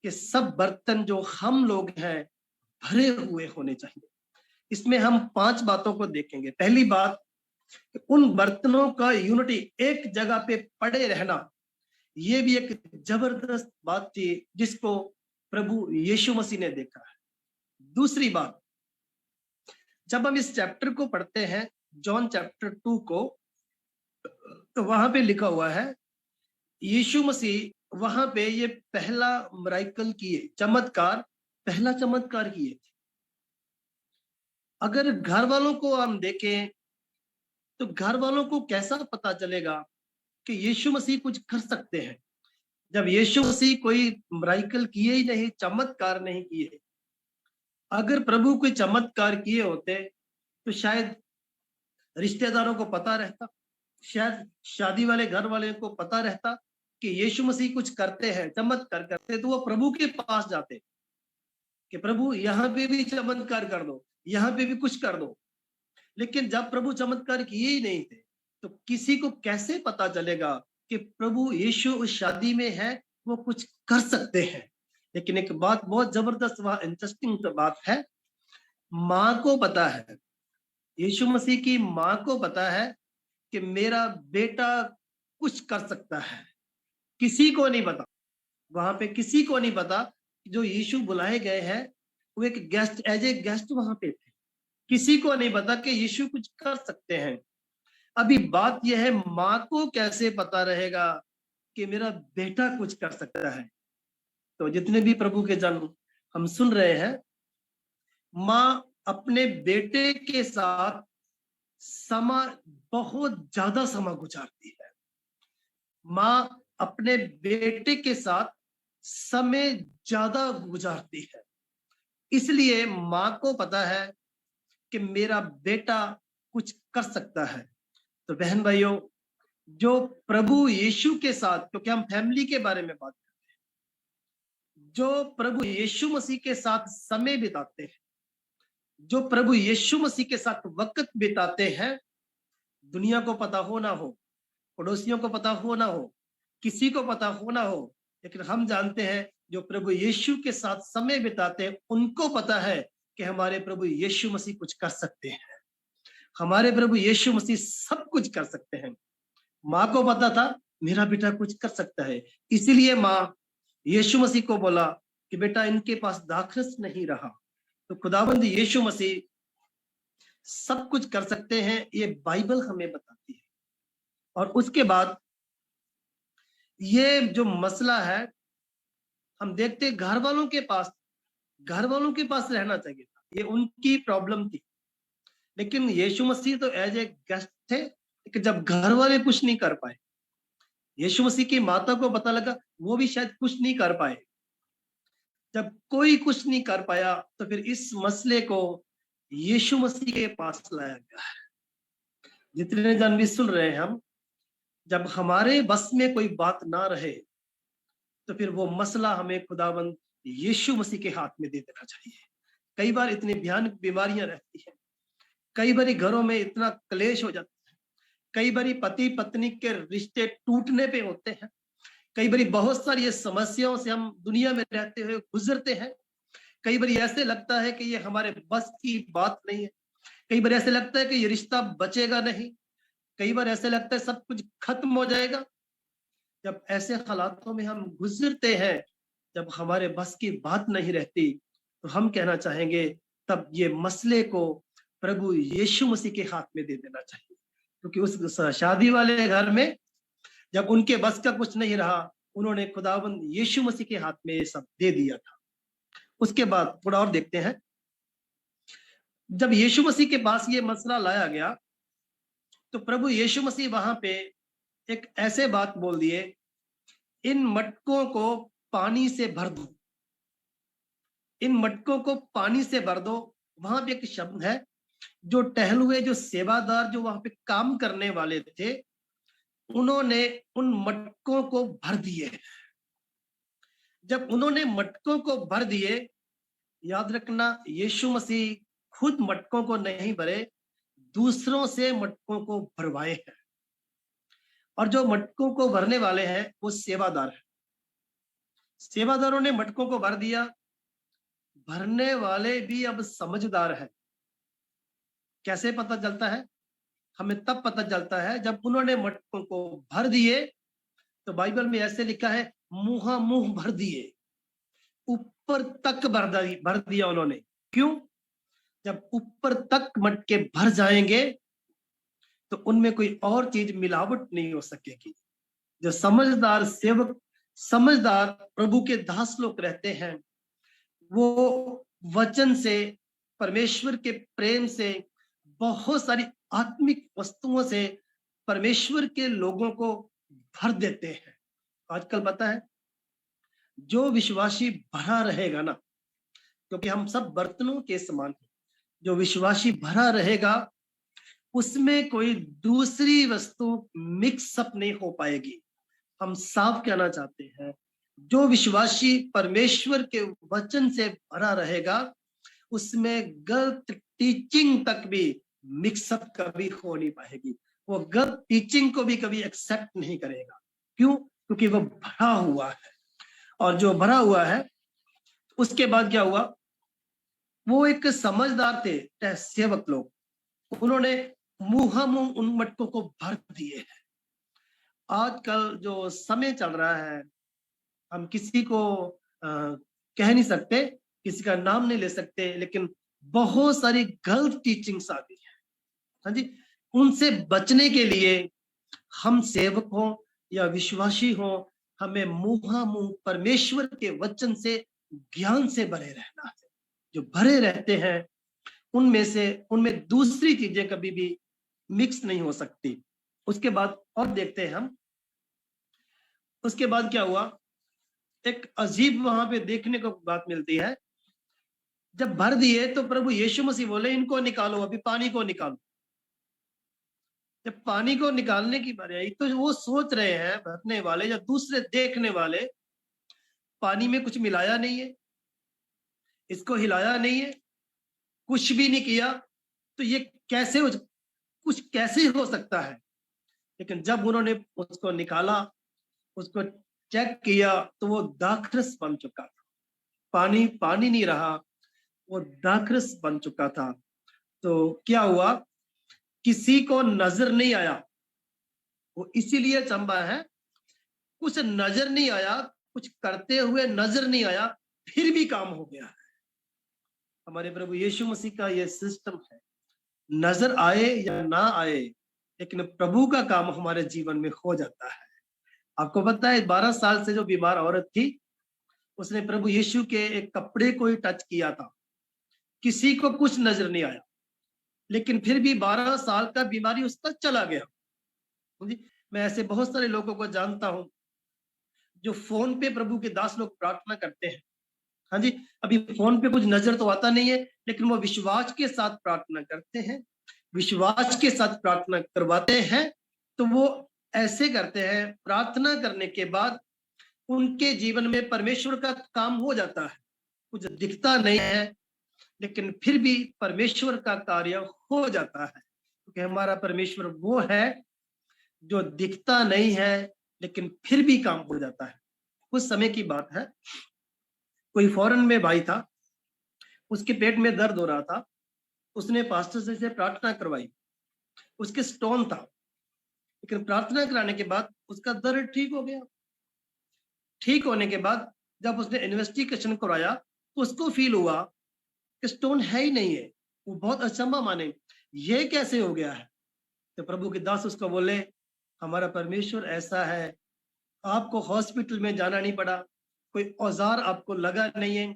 कि सब बर्तन जो हम लोग हैं भरे हुए होने चाहिए। इसमें हम 5 बातों को देखेंगे। पहली बात, उन बर्तनों का यूनिटी, एक जगह पे पड़े रहना, ये भी एक जबरदस्त बात थी जिसको प्रभु यीशु मसीह ने देखा है। दूसरी बात, जब हम इस चैप्टर को पढ़ते हैं, जॉन चैप्टर 2 को, तो वहां पे लिखा हुआ है यीशु मसीह वहां पे ये पहला मिरेकल किए, चमत्कार, पहला चमत्कार किए थे। अगर घर वालों को हम देखें तो घर वालों को कैसा पता चलेगा कि यीशु मसीह कुछ कर सकते हैं, जब यीशु मसीह कोई मिरेकल किए ही नहीं, चमत्कार नहीं किए। अगर प्रभु कोई चमत्कार किए होते तो शायद रिश्तेदारों को पता रहता, शायद शादी वाले घर वाले को पता रहता कि यीशु मसीह कुछ करते हैं, चमत्कार करते, तो वो प्रभु के पास जाते कि प्रभु यहाँ पे भी चमत्कार कर दो, यहाँ पे भी कुछ कर दो। लेकिन जब प्रभु चमत्कार किए ही नहीं थे तो किसी को कैसे पता चलेगा कि प्रभु यीशु उस शादी में है, वो कुछ कर सकते हैं। लेकिन एक बात बहुत जबरदस्त, वहां इंटरेस्टिंग बात है, माँ को पता है, यीशु मसीह की माँ को पता है कि मेरा बेटा कुछ कर सकता है। किसी को नहीं पता, वहां पे किसी को नहीं पता। जो यीशु बुलाए गए हैं वो एक गेस्ट, एज ए गेस्ट वहां पे थे, किसी को नहीं पता कि यीशु कुछ कर सकते हैं। अभी बात यह है, माँ को कैसे पता रहेगा कि मेरा बेटा कुछ कर सकता है। तो जितने भी प्रभु के जन हम सुन रहे हैं, माँ अपने बेटे के साथ बहुत ज्यादा समय गुजारती है। माँ अपने बेटे के साथ समय ज्यादा गुजारती है, इसलिए माँ को पता है कि मेरा बेटा कुछ कर सकता है। तो बहन भाइयों, जो प्रभु यीशु के साथ, क्योंकि हम फैमिली के बारे में बात करते हैं, जो प्रभु यीशु मसीह के साथ समय बिताते हैं, जो प्रभु यीशु मसीह के साथ वक्त बिताते हैं, दुनिया को पता हो ना हो, पड़ोसियों को पता हो ना हो, किसी को पता हो ना हो, लेकिन हम जानते हैं जो प्रभु यीशु के साथ समय बिताते हैं उनको पता है कि हमारे प्रभु यीशु मसीह कुछ कर सकते हैं, हमारे प्रभु यीशु मसीह सब कुछ कर सकते हैं। माँ को पता था मेरा बेटा कुछ कर सकता है, इसीलिए माँ यीशु मसीह को बोला कि बेटा इनके पास दाखरस नहीं रहा। तो खुदावंद यीशु मसीह सब कुछ कर सकते हैं, ये बाइबल हमें बताती है। और उसके बाद ये जो मसला है, हम देखते घर वालों के पास रहना चाहिए था, ये उनकी प्रॉब्लम थी। लेकिन यीशु मसीह तो एज ए गेस्ट थे, लेकिन जब घर वाले कुछ नहीं कर पाए, यीशु मसीह की माता को पता लगा वो भी शायद कुछ नहीं कर पाए। जब कोई कुछ नहीं कर पाया तो फिर इस मसले को यीशु मसीह के पास लाया गया है। जितने जन भी सुन रहे हैं हम, जब हमारे बस में कोई बात ना रहे तो फिर वो मसला हमें खुदावंद यीशु मसीह के हाथ में दे देना चाहिए। कई बार इतनी भयानक बीमारियां रहती हैं, कई बार घरों में इतना क्लेश हो जाता है, कई बार पति पत्नी के रिश्ते टूटने पे होते हैं, कई बार बहुत सारी समस्याओं से हम दुनिया में रहते हुए गुजरते हैं। कई बार ऐसे लगता है कि ये हमारे बस की बात नहीं है, कई बार ऐसे लगता है कि ये रिश्ता बचेगा नहीं, कई बार ऐसे लगता है सब कुछ खत्म हो जाएगा। जब ऐसे हालातों में हम गुजरते हैं, जब हमारे बस की बात नहीं रहती, तो हम कहना चाहेंगे तब ये मसले को प्रभु यीशु मसीह के हाथ में दे देना चाहिए। क्योंकि उस शादी वाले घर में जब उनके बस का कुछ नहीं रहा, उन्होंने खुदावंद यीशु मसीह के हाथ में ये सब दे दिया था। उसके बाद थोड़ा और देखते हैं, जब यीशु मसीह के पास ये मसला लाया गया तो प्रभु यीशु मसीह वहां पे एक ऐसे बात बोल दिए, इन मटकों को पानी से भर दो, इन मटकों को पानी से भर दो। वहां पे एक शब्द है, जो टहलुए जो सेवादार जो वहां पे काम करने वाले थे, उन्होंने उन मटकों को भर दिए। जब उन्होंने मटकों को भर दिए, याद रखना यीशु मसीह खुद मटकों को नहीं भरे, दूसरों से मटकों को भरवाए हैं। और जो मटकों को भरने वाले हैं वो सेवादार हैं। सेवादारों ने मटकों को भर दिया, भरने वाले भी अब समझदार हैं। कैसे पता चलता है? हमें तब पता चलता है जब उन्होंने मटकों को भर दिए, तो बाइबल में ऐसे लिखा है, मुहा मुंह भर दिए, ऊपर तक भर दिया उन्होंने। क्यों? जब ऊपर तक मटके भर जाएंगे तो उनमें कोई और चीज मिलावट नहीं हो सकेगी। जो समझदार सेवक, समझदार प्रभु के दास लोग रहते हैं, वो वचन से, परमेश्वर के प्रेम से, बहुत सारी आत्मिक वस्तुओं से परमेश्वर के लोगों को भर देते हैं। आजकल पता है, जो विश्वासी भरा रहेगा ना, क्योंकि हम सब बर्तनों के समान हैं, जो विश्वासी भरा रहेगा उसमें कोई दूसरी वस्तु मिक्सअप नहीं हो पाएगी। हम साफ कहना चाहते हैं, जो विश्वासी परमेश्वर के वचन से भरा रहेगा, उसमें गलत टीचिंग तक भी मिक्सअप कभी हो नहीं पाएगी। वो गलत टीचिंग को भी कभी एक्सेप्ट नहीं करेगा। क्यों? क्योंकि वो भरा हुआ है। और जो भरा हुआ है, उसके बाद क्या हुआ? वो एक समझदार थे सेवक लोग, उन्होंने मुंह उन मटकों को भर दिए हैं। आजकल जो समय चल रहा है, हम किसी को कह नहीं सकते, किसी का नाम नहीं ले सकते, लेकिन बहुत सारी गलत टीचिंग्स आ गई है। हाँ जी, उनसे बचने के लिए हम सेवक हो या विश्वासी हो, हमें मुंह परमेश्वर के वचन से, ज्ञान से भरे रहना है। जो भरे रहते हैं उनमें दूसरी चीजें कभी भी मिक्स नहीं हो सकती। उसके बाद और देखते हैं हम, उसके बाद क्या हुआ? एक अजीब वहां पे देखने को बात मिलती है। जब भर दिए तो प्रभु यीशु मसीह बोले, इनको निकालो, अभी पानी को निकालो। जब पानी को निकालने की बारी आई तो वो सोच रहे हैं भरने वाले या दूसरे देखने वाले, पानी में कुछ मिलाया नहीं है, इसको हिलाया नहीं है, कुछ भी नहीं किया, तो ये कुछ कैसे हो सकता है? लेकिन जब उन्होंने उसको निकाला, उसको चेक किया, तो वो दाखरस बन चुका था। पानी नहीं रहा, वो दाखरस बन चुका था। तो क्या हुआ? किसी को नजर नहीं आया। वो इसीलिए चंबा है, कुछ नजर नहीं आया, कुछ करते हुए नजर नहीं आया, फिर भी काम हो गया है। हमारे प्रभु यीशु मसीह का ये सिस्टम है, नजर आए या ना आए, लेकिन प्रभु का काम हमारे जीवन में हो जाता है। आपको पता है, 12 साल से जो बीमार औरत थी, उसने प्रभु यीशु के एक कपड़े को ही टच किया था, किसी को कुछ नजर नहीं आया, लेकिन फिर भी 12 साल का बीमारी उसका चला गया। मैं ऐसे बहुत सारे लोगों को जानता हूं जो फोन पे प्रभु के दास लोग प्रार्थना करते हैं। हाँ जी, अभी फोन पे कुछ नजर तो आता नहीं है, लेकिन वो विश्वास के साथ प्रार्थना करते हैं, विश्वास के साथ प्रार्थना करवाते हैं। तो वो ऐसे करते हैं, प्रार्थना करने के बाद उनके जीवन में परमेश्वर का काम हो जाता है। कुछ दिखता नहीं है, लेकिन फिर भी परमेश्वर का कार्य हो जाता है, क्योंकि हमारा परमेश्वर वो है जो दिखता नहीं है, लेकिन फिर भी काम हो जाता है। कुछ समय की बात है, कोई फॉरेन में भाई था, उसके पेट में दर्द हो रहा था, उसने पास्टर से प्रार्थना करवाई, उसके स्टोन था, लेकिन प्रार्थना कराने के बाद उसका दर्द ठीक हो गया। ठीक होने के बाद जब उसने इन्वेस्टिगेशन कराया तो उसको फील हुआ कि स्टोन है ही नहीं है। वो बहुत अचंभा माने, ये कैसे हो गया है? तो प्रभु के दास उसको बोले, हमारा परमेश्वर ऐसा है, आपको हॉस्पिटल में जाना नहीं पड़ा, कोई औजार आपको लगा नहीं है,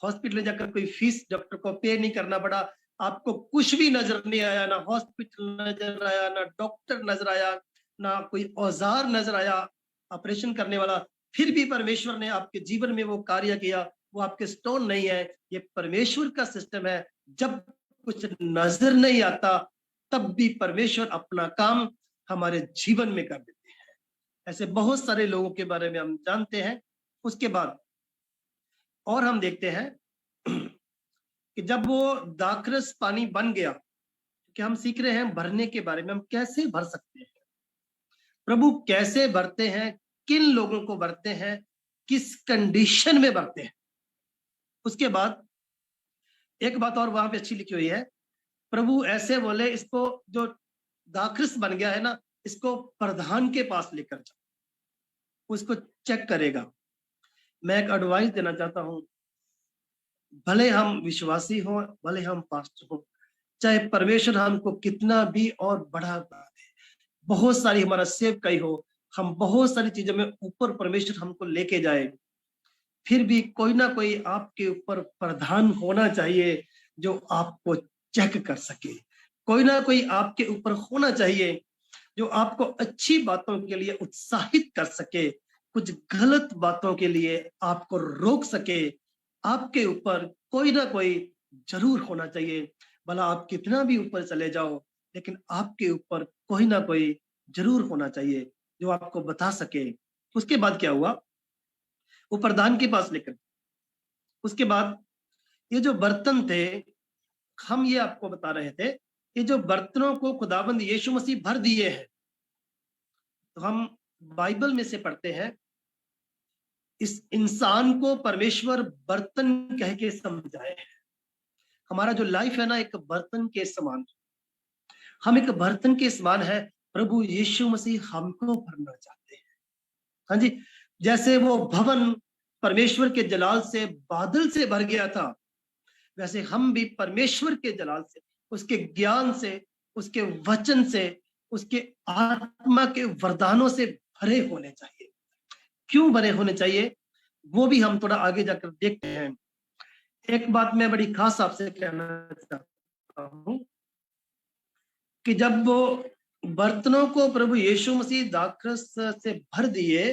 हॉस्पिटल में जाकर कोई फीस डॉक्टर को पे नहीं करना पड़ा, आपको कुछ भी नजर नहीं आया, ना हॉस्पिटल नजर आया, ना डॉक्टर नजर आया, ना कोई औजार नजर आया ऑपरेशन करने वाला, फिर भी परमेश्वर ने आपके जीवन में वो कार्य किया, वो आपके स्टोन नहीं है, ये परमेश्वर का सिस्टम है। जब कुछ नजर नहीं आता तब भी परमेश्वर अपना काम हमारे जीवन में कर देते हैं। ऐसे बहुत सारे लोगों के बारे में हम जानते हैं। उसके बाद और हम देखते हैं कि जब वो दाखरस पानी बन गया, कि हम सीख रहे हैं भरने के बारे में, हम कैसे भर सकते हैं, प्रभु कैसे भरते हैं, किन लोगों को भरते हैं, किस कंडीशन में भरते हैं। उसके बाद एक बात और वहां पे अच्छी लिखी हुई है, प्रभु ऐसे बोले, इसको जो दाखरस बन गया है ना, इसको प्रधान के पास लेकर जाओ, उसको चेक करेगा। मैं एक एडवाइस देना चाहता हूं, भले हम विश्वासी हों, भले हम पास्टर हों, चाहे परमेश्वर हमको कितना भी और बढ़ा दे, बहुत सारी हमारा सेवकाई हो, हम बहुत सारी चीजों में ऊपर परमेश्वर हमको लेके जाए, फिर भी कोई ना कोई आपके ऊपर प्रधान होना चाहिए जो आपको चेक कर सके। कोई ना कोई आपके ऊपर होना चाहिए जो आपको अच्छी बातों के लिए उत्साहित कर सके, कुछ गलत बातों के लिए आपको रोक सके। आपके ऊपर कोई ना कोई जरूर होना चाहिए, भला आप कितना भी ऊपर चले जाओ, लेकिन आपके ऊपर कोई ना कोई जरूर होना चाहिए जो आपको बता सके। उसके बाद क्या हुआ, वो प्रधान के पास लेकर, उसके बाद ये जो बर्तन थे, हम ये आपको बता रहे थे, ये जो बर्तनों को खुदाबंद यीशु मसीह भर दिए हैं। तो हम बाइबल में से पढ़ते हैं, इस इंसान को परमेश्वर बर्तन कह के समझाए है। हमारा जो लाइफ है ना, एक बर्तन के समान, हम एक बर्तन के समान है। प्रभु यीशु मसीह हमको भरना चाहते हैं। हाँ जी, जैसे वो भवन परमेश्वर के जलाल से, बादल से भर गया था, वैसे हम भी परमेश्वर के जलाल से, उसके ज्ञान से, उसके वचन से, उसके आत्मा के वरदानों से भरे होने चाहिए। क्यों भरे होने चाहिए, वो भी हम थोड़ा आगे जाकर देखते हैं। एक बात मैं बड़ी खास आपसे कहना चाहता हूं कि जब वो बर्तनों को प्रभु यीशु मसीह दाखरस से भर दिए,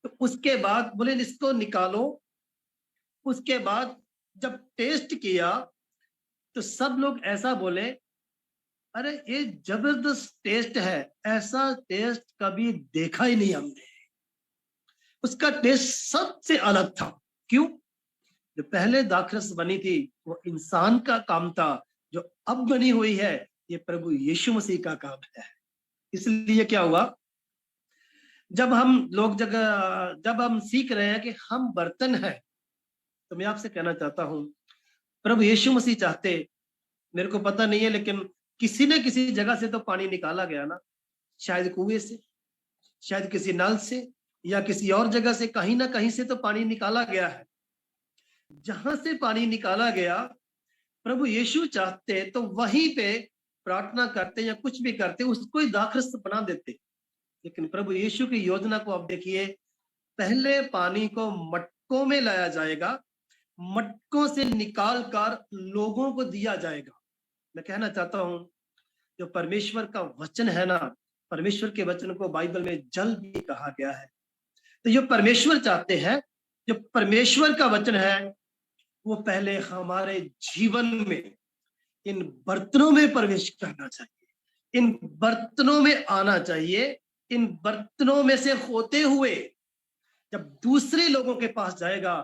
तो उसके बाद बोले इसको निकालो। उसके बाद जब टेस्ट किया तो सब लोग ऐसा बोले, अरे ये जबरदस्त टेस्ट है, ऐसा टेस्ट कभी देखा ही नहीं हमने। उसका टेस्ट सबसे अलग था। क्यों? जो पहले दाखरस बनी थी वो इंसान का काम था, जो अब बनी हुई है ये प्रभु यीशु मसीह का काम है। इसलिए क्या हुआ, जब हम सीख रहे हैं कि हम बर्तन हैं, तो मैं आपसे कहना चाहता हूं, प्रभु यीशु मसीह चाहते, मेरे को पता नहीं है, लेकिन किसी न किसी जगह से तो पानी निकाला गया ना, शायद कुएं से, शायद किसी नल से, या किसी और जगह से, कहीं ना कहीं से तो पानी निकाला गया है। जहां से पानी निकाला गया, प्रभु यीशु चाहते तो वहीं पे प्रार्थना करते या कुछ भी करते, उसको ही दाखरस बना देते। लेकिन प्रभु यीशु की योजना को आप देखिए, पहले पानी को मटकों में लाया जाएगा, मटकों से निकाल कर लोगों को दिया जाएगा। मैं कहना चाहता हूं, जो परमेश्वर का वचन है ना, परमेश्वर के वचन को बाइबल में जल भी कहा गया है। तो जो परमेश्वर चाहते हैं, जो परमेश्वर का वचन है, वो पहले हमारे जीवन में इन बर्तनों में प्रवेश करना चाहिए, इन बर्तनों में आना चाहिए। इन बर्तनों में से होते हुए जब दूसरे लोगों के पास जाएगा,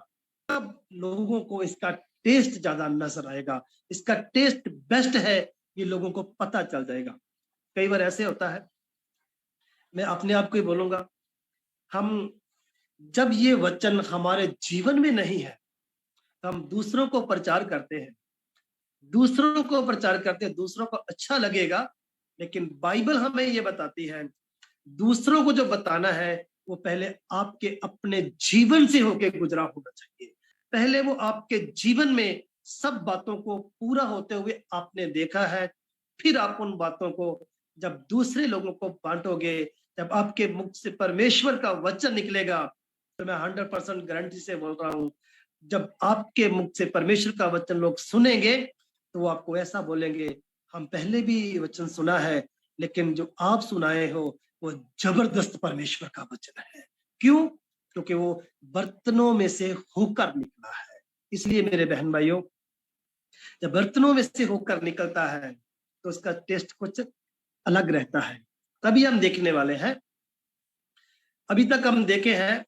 तब लोगों को इसका टेस्ट ज्यादा नजर आएगा, इसका टेस्ट बेस्ट है, ये लोगों को पता चल जाएगा। कई बार ऐसे होता है, मैं अपने आप को ही बोलूंगा, हम जब ये वचन हमारे जीवन में नहीं है, तो हम दूसरों को प्रचार करते हैं, दूसरों को प्रचार करते हैं, दूसरों को अच्छा लगेगा, लेकिन बाइबल हमें ये बताती है, दूसरों को जो बताना है वो पहले आपके अपने जीवन से होके गुजरा होना चाहिए। पहले वो आपके जीवन में सब बातों को पूरा होते हुए आपने देखा है, फिर आप उन बातों को जब दूसरे लोगों को बांटोगे, जब आपके मुख से परमेश्वर का वचन निकलेगा, तो मैं 100% गारंटी से बोल रहा हूं, जब आपके मुख से परमेश्वर का वचन लोग सुनेंगे, तो वो आपको ऐसा बोलेंगे, हम पहले भी वचन सुना है, लेकिन जो आप सुनाए हो वो जबरदस्त परमेश्वर का वचन है। क्यों? क्योंकि वो बर्तनों में से होकर निकला है। इसलिए मेरे बहन भाइयों, जब बर्तनों में से होकर निकलता है तो उसका टेस्ट कुछ अलग रहता है। तभी हम देखने वाले हैं, अभी तक हम देखे हैं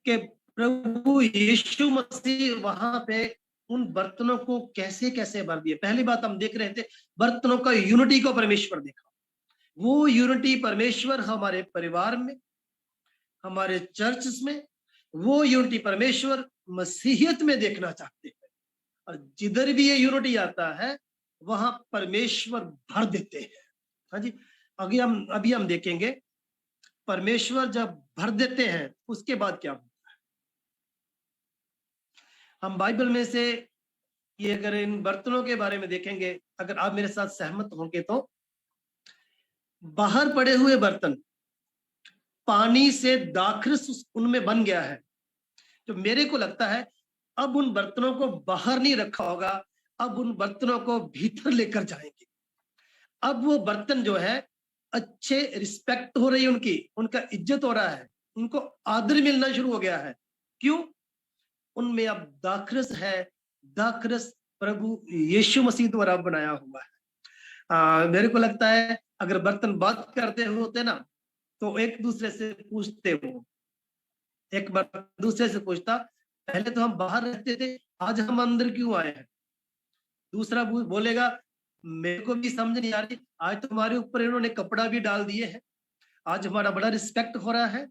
कि प्रभु यीशु मसीह वहां पे उन बर्तनों को कैसे कैसे भर दिए। पहली बात हम देख रहे थे, बर्तनों का यूनिटी को परमेश्वर देखा। वो यूनिटी परमेश्वर हमारे परिवार में, हमारे चर्च में, वो यूनिटी परमेश्वर मसीहियत में देखना चाहते हैं। और जिधर भी ये यूनिटी आता है वहां परमेश्वर भर देते हैं। हाँ जी, अभी हम देखेंगे परमेश्वर जब भर देते हैं उसके बाद क्या होता है। हम बाइबल में से ये अगर इन बर्तनों के बारे में देखेंगे, अगर आप मेरे साथ सहमत होंगे, तो बाहर पड़े हुए बर्तन पानी से दाखरस उनमें बन गया है। तो मेरे को लगता है अब उन बर्तनों को बाहर नहीं रखा होगा, अब उन बर्तनों को भीतर लेकर जाएंगे। अब वो बर्तन जो है अच्छे रिस्पेक्ट हो रही है, उनका इज्जत हो रहा है, उनको आदर मिलना शुरू हो गया है। क्यों? उनमें अब दाखरस है। दाखरस प्रभु यीशु मसीह द्वारा बनाया हुआ है। मेरे को लगता है अगर बर्तन बात करते होते ना तो एक दूसरे से पूछते, वो एक बार दूसरे से पूछता, पहले तो हम बाहर रहते थे, आज हम अंदर क्यों आए हैं? दूसरा बोलेगा, मेरे को भी समझ नहीं आ रही, आज तो हमारे ऊपर इन्होंने कपड़ा भी डाल दिए है, आज हमारा बड़ा रिस्पेक्ट हो रहा है।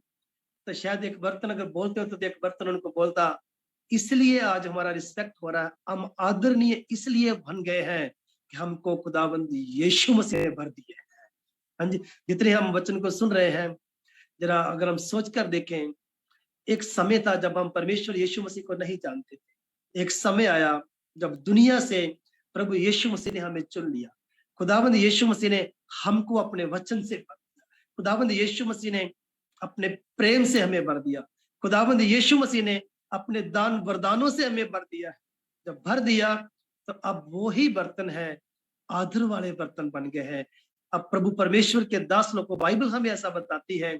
तो शायद एक बर्तन अगर बोलते हो तो एक बर्तन उनको बोलता, इसलिए आज हमारा रिस्पेक्ट हो रहा है, हम आदरणीय इसलिए बन गए हैं कि हमको खुदाबंद यीशु मसीह ने भर दिए है। हाँ जी, जितने हम वचन को सुन रहे हैं, जरा अगर हम सोच कर देखें, एक समय था जब हम परमेश्वर यीशु मसीह को नहीं जानते थे। एक समय आया जब दुनिया से प्रभु यीशु मसीह ने हमें चुन लिया। खुदाबंद यीशु मसीह ने हमको अपने वचन से भर दिया। खुदाबंद यीशु मसीह ने अपने प्रेम से हमें भर दिया। खुदाबंद यीशु मसीह ने अपने दान वरदानों से हमें भर दिया है। जब भर दिया तो अब वो ही बर्तन है, आदर वाले बर्तन बन गए हैं। अब प्रभु परमेश्वर के दास लोग को बाइबल हमें ऐसा बताती है,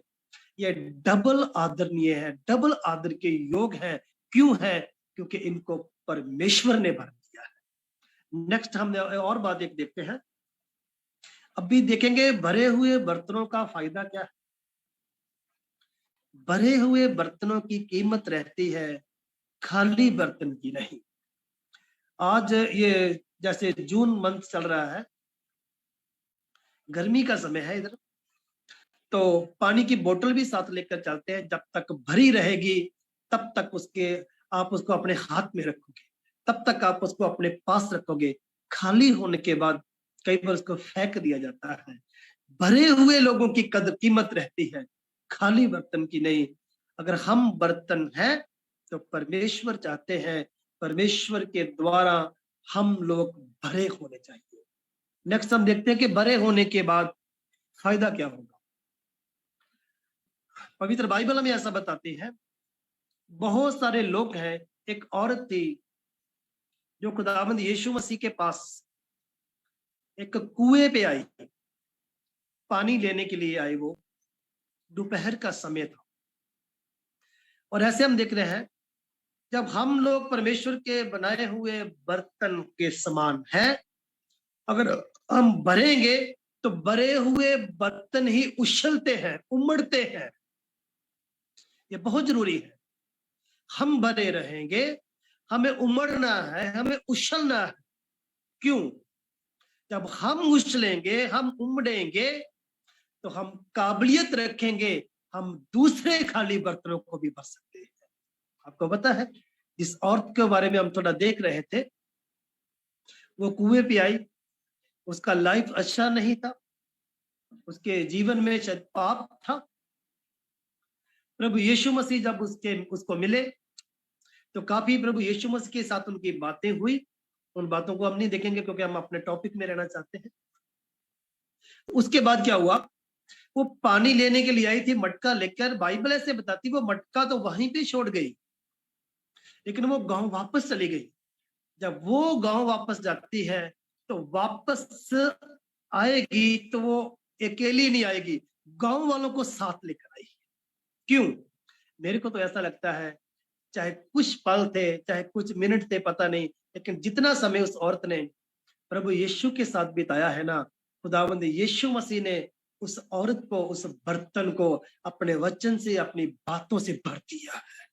ये डबल आदरणीय है, डबल आदर के योग है। क्यों है? क्योंकि इनको परमेश्वर ने भर दिया है। नेक्स्ट हम और बात एक देखते हैं, अभी देखेंगे भरे हुए बर्तनों का फायदा क्या है। भरे हुए बर्तनों की कीमत रहती है, खाली बर्तन की नहीं। आज ये जैसे जून मंथ चल रहा है, गर्मी का समय है इधर, तो पानी की बोतल भी साथ लेकर चलते हैं। जब तक भरी रहेगी तब तक आप उसको अपने हाथ में रखोगे, तब तक आप उसको अपने पास रखोगे। खाली होने के बाद कई बार उसको फेंक दिया जाता है। भरे हुए लोगों की कदर कीमत रहती है, खाली बर्तन की नहीं। अगर हम बर्तन हैं तो परमेश्वर चाहते हैं परमेश्वर के द्वारा हम लोग भरे होने चाहिए। नेक्स्ट हम देखते हैं कि भरे होने के बाद फायदा क्या होगा। पवित्र बाइबल हमें ऐसा बताती है, बहुत सारे लोग हैं। एक औरत थी जो खुदावंद यीशु मसीह के पास एक कुएं पे आई, पानी लेने के लिए आई। वो दोपहर का समय था। और ऐसे हम देख रहे हैं, जब हम लोग परमेश्वर के बनाए हुए बर्तन के समान हैं, अगर हम भरेंगे तो भरे हुए बर्तन ही उछलते हैं, उमड़ते हैं। ये बहुत जरूरी है। हम भरे रहेंगे, हमें उमड़ना है, हमें उछलना है। क्यों? जब हम उछलेंगे, हम उमड़ेंगे, तो हम काबिलियत रखेंगे, हम दूसरे खाली बर्तनों को भी भर सकते हैं। आपको पता है, जिस औरत के बारे में हम थोड़ा देख रहे थे, वो कुएं पे आई, उसका लाइफ अच्छा नहीं था, उसके जीवन में शायद पाप था। प्रभु यीशु मसीह जब उसको मिले तो काफी प्रभु यीशु मसीह के साथ उनकी बातें हुई। उन बातों को हम नहीं देखेंगे क्योंकि हम अपने टॉपिक में रहना चाहते हैं। उसके बाद क्या हुआ, वो पानी लेने के लिए आई थी, मटका लेकर। बाइबल ऐसे बताती, वो मटका तो वहीं पे छोड़ गई, लेकिन वो गांव वापस चली गई। जब वो गांव वापस जाती है तो वापस आएगी तो वो अकेली नहीं आएगी, गांव वालों को साथ लेकर आएगी। क्यों? मेरे को तो ऐसा लगता है, चाहे कुछ पल थे, चाहे कुछ मिनट थे, पता नहीं, लेकिन जितना समय उस औरत ने प्रभु यीशु के साथ बिताया है ना, खुदावंद यीशु मसीह ने उस औरत को, उस बर्तन को अपने वचन से, अपनी बातों से भर दिया है।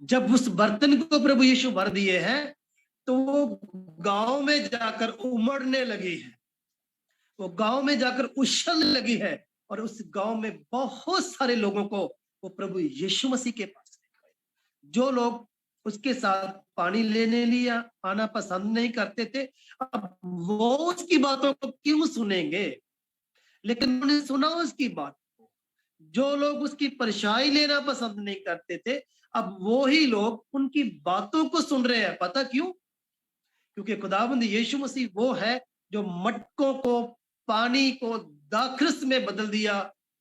जब उस बर्तन को प्रभु यीशु भर दिए हैं तो वो गांव में जाकर उमड़ने लगी है, वो गांव में जाकर उछलने लगी है, और उस गांव में बहुत सारे लोगों को वो प्रभु यीशु मसीह के पास लेकर आए। जो लोग उसके साथ पानी लेने लिया आना पसंद नहीं करते थे, अब वो उसकी बातों को क्यों सुनेंगे, लेकिन उन्होंने सुना उसकी बात को। जो लोग उसकी परछाई लेना पसंद नहीं करते थे, अब वो ही लोग उनकी बातों को सुन रहे हैं। पता क्यों? क्योंकि खुदावंद यीशु मसीह वो है जो मटकों को, पानी को दाखरस में बदल दिया।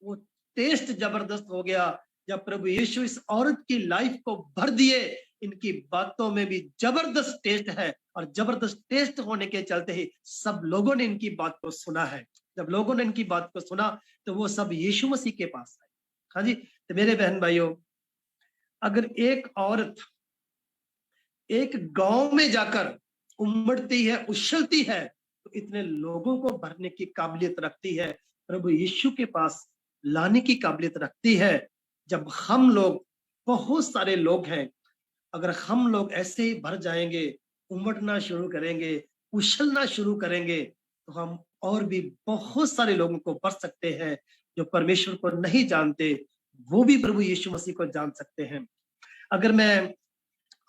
वो टेस्ट जबरदस्त हो गया जब प्रभु यीशु इस औरत की लाइफ को भर दिए। इनकी बातों में भी जबरदस्त टेस्ट है, और जबरदस्त टेस्ट होने के चलते ही सब लोगों ने इनकी बात को सुना है। जब लोगों ने इनकी बात को सुना तो वो सब यीशु मसीह के पास आए। हाँ जी, तो मेरे बहन भाइयों, अगर एक औरत एक गांव में जाकर उमड़ती है, उछलती है, तो इतने लोगों को भरने की काबिलियत रखती है, प्रभु यीशु के पास लाने की काबिलियत रखती है। जब हम लोग, बहुत सारे लोग हैं, अगर हम लोग ऐसे ही भर जाएंगे, उमड़ना शुरू करेंगे, उछलना शुरू करेंगे, तो हम और भी बहुत सारे लोगों को भर सकते हैं जो परमेश्वर को नहीं जानते, वो भी प्रभु यीशु मसीह को जान सकते हैं। अगर मैं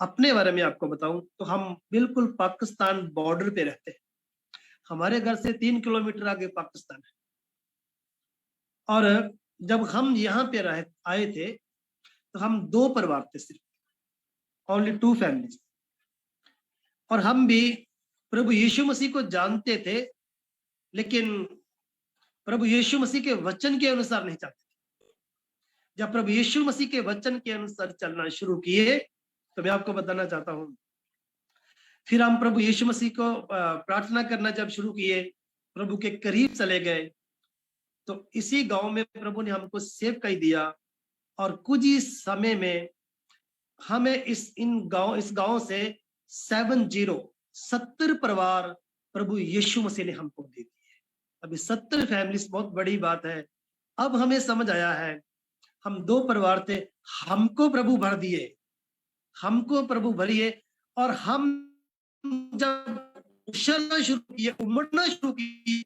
अपने बारे में आपको बताऊं तो हम बिल्कुल पाकिस्तान बॉर्डर पे रहते हैं। हमारे घर से 3 किलोमीटर आगे पाकिस्तान है। और जब हम यहाँ पे आए थे तो हम 2 परिवार थे, सिर्फ ओनली 2 फैमिलीज, और हम भी प्रभु यीशु मसीह को जानते थे, लेकिन प्रभु यीशु मसीह के वचन के अनुसार नहीं चलते थे। जब प्रभु यीशु मसीह के वचन के अनुसार चलना शुरू किए तो मैं आपको बताना चाहता हूं, फिर हम प्रभु यीशु मसीह को प्रार्थना करना जब शुरू किए, प्रभु के करीब चले गए, तो इसी गांव में प्रभु ने हमको सेवकाई दिया, और कुछ ही समय में हमें इस गांव से 70 परिवार प्रभु यीशु मसीह ने हमको दे दिए। अभी 70 फैमिलीज बहुत बड़ी बात है। अब हमें समझ आया है, हम 2 परिवार थे, हमको प्रभु भर दिए, हमको प्रभु भरिए, और हम जब उछलना शुरू किए, उमड़ना शुरू किए,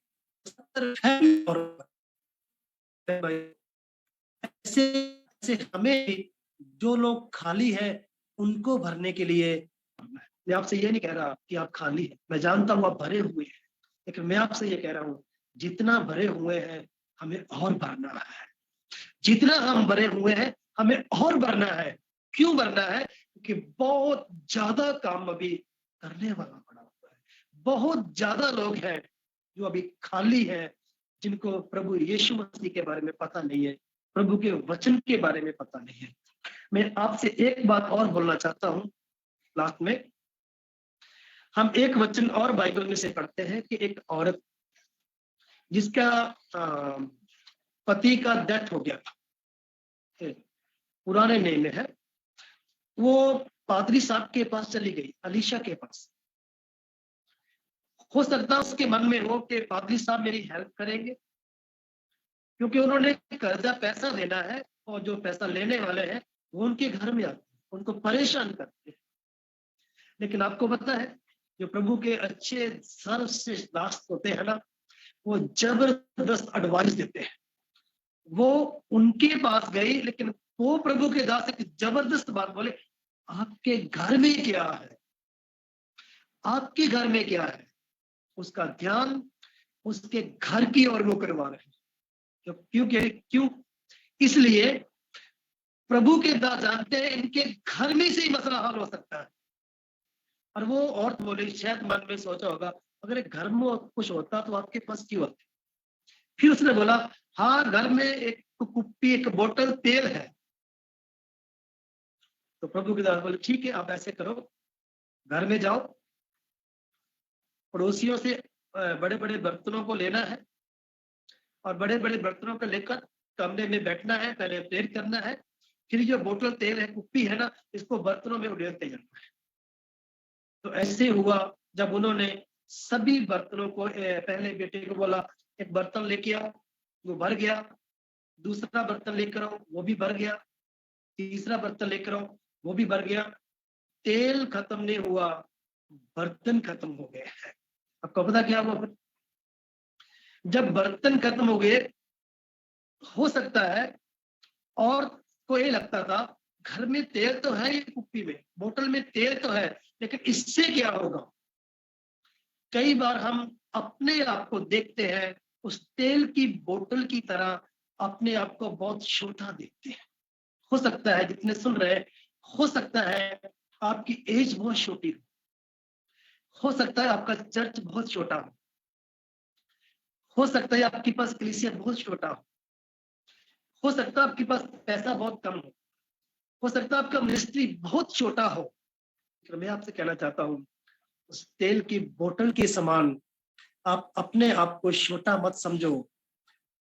ऐसे हमें जो लोग खाली है उनको भरने के लिए, मैं आपसे ये नहीं कह रहा कि आप खाली हैं, मैं जानता हूं आप भरे हुए हैं, लेकिन मैं आपसे ये कह रहा हूं, जितना भरे हुए हैं हमें और भरना है। जितना हम भरे हुए हैं हमें और भरना है। क्यों भरना है? क्योंकि बहुत ज्यादा काम अभी करने वाला पड़ा हुआ है। बहुत ज्यादा लोग हैं जो अभी खाली हैं, जिनको प्रभु यीशु मसीह के बारे में पता नहीं है, प्रभु के वचन के बारे में पता नहीं है। मैं आपसे एक बात और बोलना चाहता हूं लास्ट में। हम एक वचन और बाइबल में से पढ़ते हैं कि एक औरत जिसका पति का डेथ हो गया था, पुराने नेम में है, वो पादरी साहब के पास चली गई, अलीशा के पास। हो सकता है उसके मन में हो कि पादरी साहब मेरी हेल्प करेंगे, क्योंकि उन्होंने कर्जा पैसा देना है, और जो पैसा लेने वाले हैं वो उनके घर में आते हैं, उनको परेशान करते हैं। लेकिन आपको पता है, जो प्रभु के अच्छे सर्वश्रेष्ठ दास होते हैं ना, वो जबरदस्त एडवाइस देते हैं। वो उनके पास गई, लेकिन वो प्रभु के दास एक जबरदस्त बात बोले, आपके घर में क्या है, आपके घर में क्या है। उसका ध्यान उसके घर की ओर वो करवा रहे हैं। क्यों? इसलिए प्रभु के दास जानते हैं इनके घर में से ही मसला हल हो सकता है। और वो औरत बोली, शायद मन में सोचा होगा, अगर एक घर में कुछ होता तो आपके पास क्यों आते। फिर उसने बोला, हाँ घर में एक कुप्पी, एक बोतल तेल है। तो प्रभु के दास बोले, ठीक है आप ऐसे करो, घर में जाओ, पड़ोसियों से बड़े बड़े बर्तनों को लेना है और बड़े बड़े बर्तनों को लेकर कमरे में बैठना है, पहले प्रेयर करना है, फिर जो बोतल तेल है, कुप्पी है ना, इसको बर्तनों में उड़ेलते जाना है। तो ऐसे हुआ जब उन्होंने सभी बर्तनों को पहले बेटे को बोला एक बर्तन लेके आओ, वो भर गया। दूसरा बर्तन लेकर आओ, वो भी भर गया। तीसरा बर्तन लेकर आओ, वो भी भर गया। तेल खत्म नहीं हुआ, बर्तन खत्म हो गए हैं। आपको पता क्या हुआ फिर? जब बर्तन खत्म हो गए, हो सकता है और को ये लगता था घर में तेल तो है, ये कुप्पी में बोतल में तेल तो है, लेकिन इससे क्या होगा? कई बार हम अपने आप को देखते हैं उस तेल की बोतल की तरह, अपने आप को बहुत छोटा देखते हैं। हो सकता है जितने सुन रहे हैं, हो सकता है आपकी एज बहुत छोटी हो सकता है आपका चर्च बहुत छोटा हो सकता है आपके पास कलीसिया बहुत छोटा हो सकता है आपके पास पैसा बहुत कम हो सकता है आपका मिनिस्ट्री बहुत छोटा हो। तो मैं आपसे कहना चाहता हूं, उस तेल की बोतल के समान आप अपने आप को छोटा मत समझो।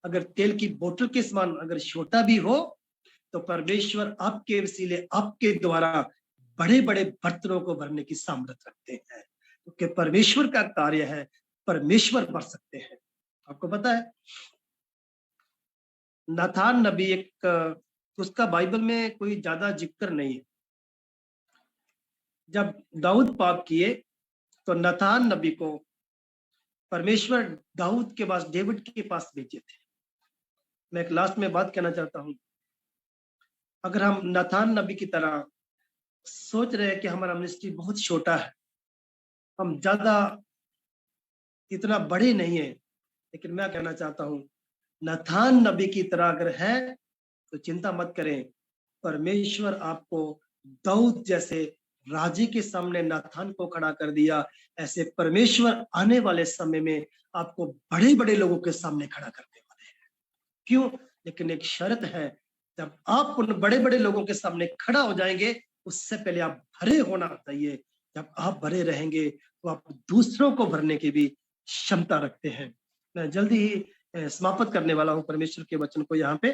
अगर तेल की बोतल के समान अगर छोटा भी हो, तो परमेश्वर आपके वसीले आपके द्वारा बड़े बड़े बर्तनों को भरने की सामर्थ्य रखते हैं, क्योंकि परमेश्वर का कार्य है, परमेश्वर भर सकते हैं। आपको पता है नाथान नबी उसका बाइबल में कोई ज्यादा जिक्र नहीं है। जब दाऊद पाप किए तो नाथान नबी को परमेश्वर दाऊद के पास, डेविड के पास भेजे थे। मैं एक लास्ट में बात कहना चाहता हूं, अगर हम नाथान नबी की तरह सोच रहे हैं कि हमारा मिनिस्ट्री बहुत छोटा है, हम ज्यादा इतना बड़े नहीं है, लेकिन मैं कहना चाहता हूं नाथान नबी की तरह अगर है तो चिंता मत करें। परमेश्वर आपको दाऊद जैसे राजे के सामने नाथान को खड़ा कर दिया, ऐसे परमेश्वर आने वाले समय में आपको बड़े बड़े लोगों के सामने खड़ा करने वाले हैं। क्यों? लेकिन एक शर्त है, जब आप उन बड़े बड़े लोगों के सामने खड़ा हो जाएंगे, उससे पहले आप भरे होना चाहिए। जब आप भरे रहेंगे तो आप दूसरों को भरने की भी क्षमता रखते हैं। मैं जल्दी ही समाप्त करने वाला हूं परमेश्वर के वचन को यहाँ पे।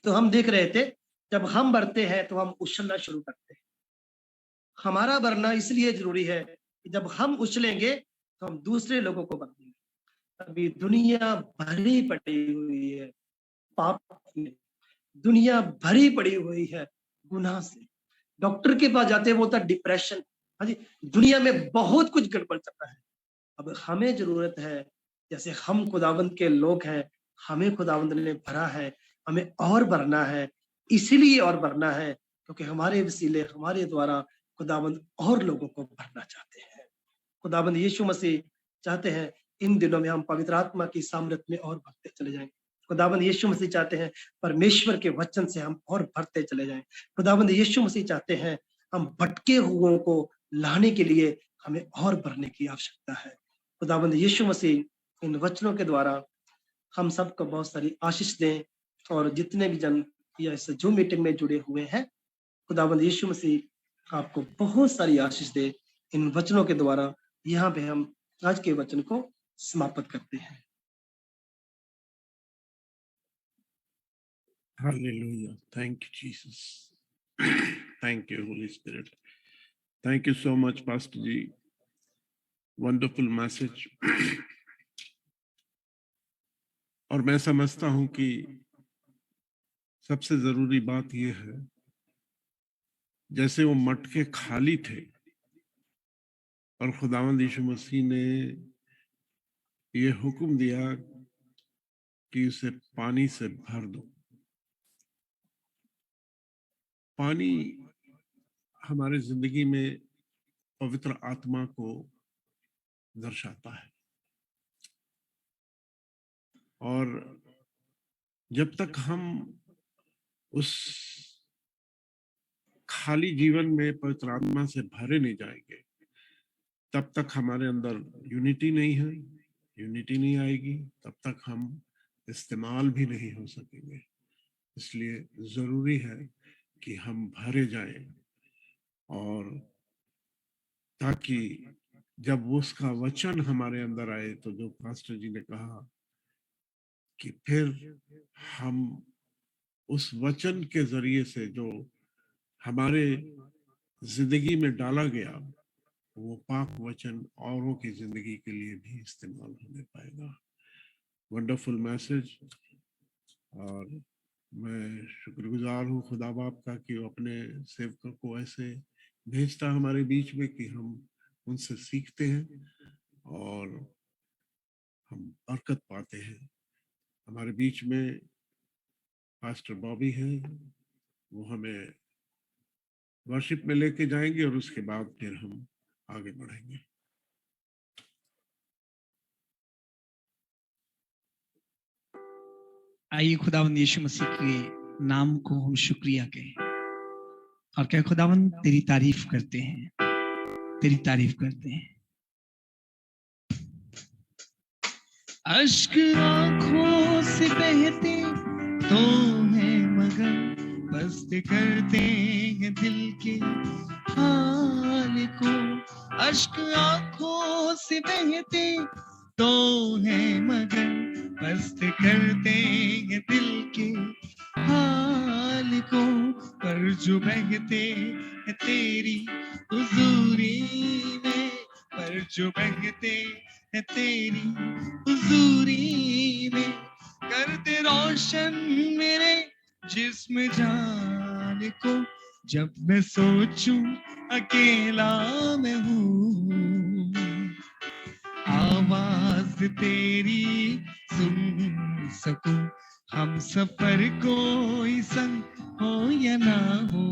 तो हम देख रहे थे, जब हम भरते हैं तो हम उछलना शुरू करते हैं। हमारा भरना इसलिए जरूरी है कि जब हम उछलेंगे तो हम दूसरे लोगों को भर देंगे। अभी दुनिया भरी पड़ी हुई है पाप में, दुनिया भरी पड़ी हुई है गुनाह से। डॉक्टर के पास जाते हैं, वो होता डिप्रेशन। हाँ जी, दुनिया में बहुत कुछ गड़बड़ चल रहा है। अब हमें जरूरत है, जैसे हम खुदावंद के लोग हैं, हमें खुदावंद ने भरा है, हमें और भरना है। इसीलिए और भरना है क्योंकि हमारे वसीले, हमारे द्वारा खुदावंद और लोगों को भरना चाहते हैं। खुदावंद यीशु मसीह चाहते हैं इन दिनों में हम पवित्र आत्मा की सामर्थ में और भरते चले जाएं। खुदावंद यीशु मसीह चाहते हैं परमेश्वर के वचन से हम और भरते चले जाएं। खुदावंद यीशु मसीह चाहते हैं हम भटके हुओं को लाने के लिए हमें और भरने की आवश्यकता है। खुदावंद यीशु मसीह इन वचनों के द्वारा हम सबको बहुत सारी आशीष दें, और जितने भी जन या इस जूम मीटिंग में जुड़े हुए हैं, खुदावंद यीशु मसीह आपको बहुत सारी आशीष दे। इन वचनों के द्वारा यहाँ पे हम आज के वचन को समाप्त करते हैं। Hallelujah. Thank you, Jesus. Thank you, Holy Spirit. Thank you so much, Pastor Ji. Wonderful message. और मैं समझता हूं कि सबसे जरूरी बात यह है, जैसे वो मटके खाली थे और खुदावंद यीशु मसीह ने ये हुक्म दिया कि उसे पानी से भर दो। पानी हमारे जिंदगी में पवित्र आत्मा को दर्शाता है, और जब तक हम उस खाली जीवन में पवित्र आत्मा से भरे नहीं जाएंगे, तब तक हमारे अंदर यूनिटी नहीं है। यूनिटी नहीं आएगी तब तक हम इस्तेमाल भी नहीं हो सकेंगे। इसलिए जरूरी है कि हम भरे जाएं, और ताकि जब उसका वचन हमारे अंदर आए, तो जो पास्टर जी ने कहा कि फिर हम उस वचन के जरिए से जो हमारे जिंदगी में डाला गया, वो पाक वचन औरों की जिंदगी के लिए भी इस्तेमाल होने पाएगा। Wonderful message. और मैं शुक्रगुजार हूँ खुदा बाप का कि वो अपने सेवकों को ऐसे भेजता हमारे बीच में कि हम उनसे सीखते हैं और हम बरकत पाते हैं। हमारे बीच में पास्टर बॉबी हैं, वो हमें वर्शिप में लेके जाएंगे और उसके बाद फिर हम आगे बढ़ेंगे। आइए खुदावंद यीशु मसीह के नाम को हम शुक्रिया कहें और कहें खुदावंद तेरी तारीफ करते हैं, तेरी तारीफ करते हैं। अश्क आंखों से बहते तो है मगर मस्त करते हैं दिल के हाल को। अश्क आंखों से बहते तो है मगर मस्त करते हैं दिल के हाल को। पर जो बहते हैं तेरी हुजूरी में, पर जो बहते हैं तेरी हुजूरी में, करते रोशन मेरे जिस्म जान को। जब मैं सोचूं अकेला मैं हूँ, आवाज तेरी सुन सकूं। हम सफर कोई संग हो या ना हो,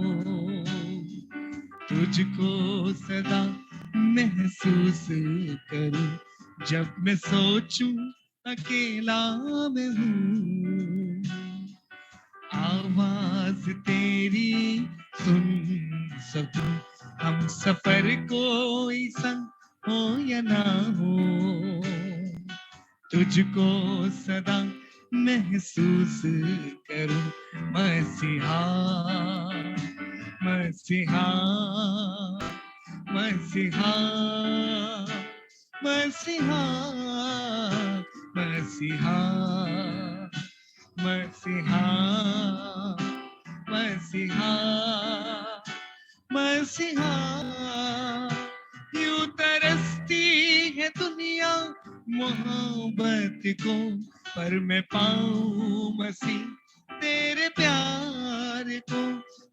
तुझको सदा महसूस करूं। जब मैं सोचूं अकेला मैं हूँ, आवाज तेरी सुन सकूं। हम सफर कोई संग हो या ना हो, तुझको सदा महसूस करूं। मसीहा मसीहा मसीहा मसीहा मसीहा मसीहा मसीहा मसीहा। यूं तरसती है दुनिया मोहब्बत को, पर मैं पाऊं मसीह तेरे प्यार को।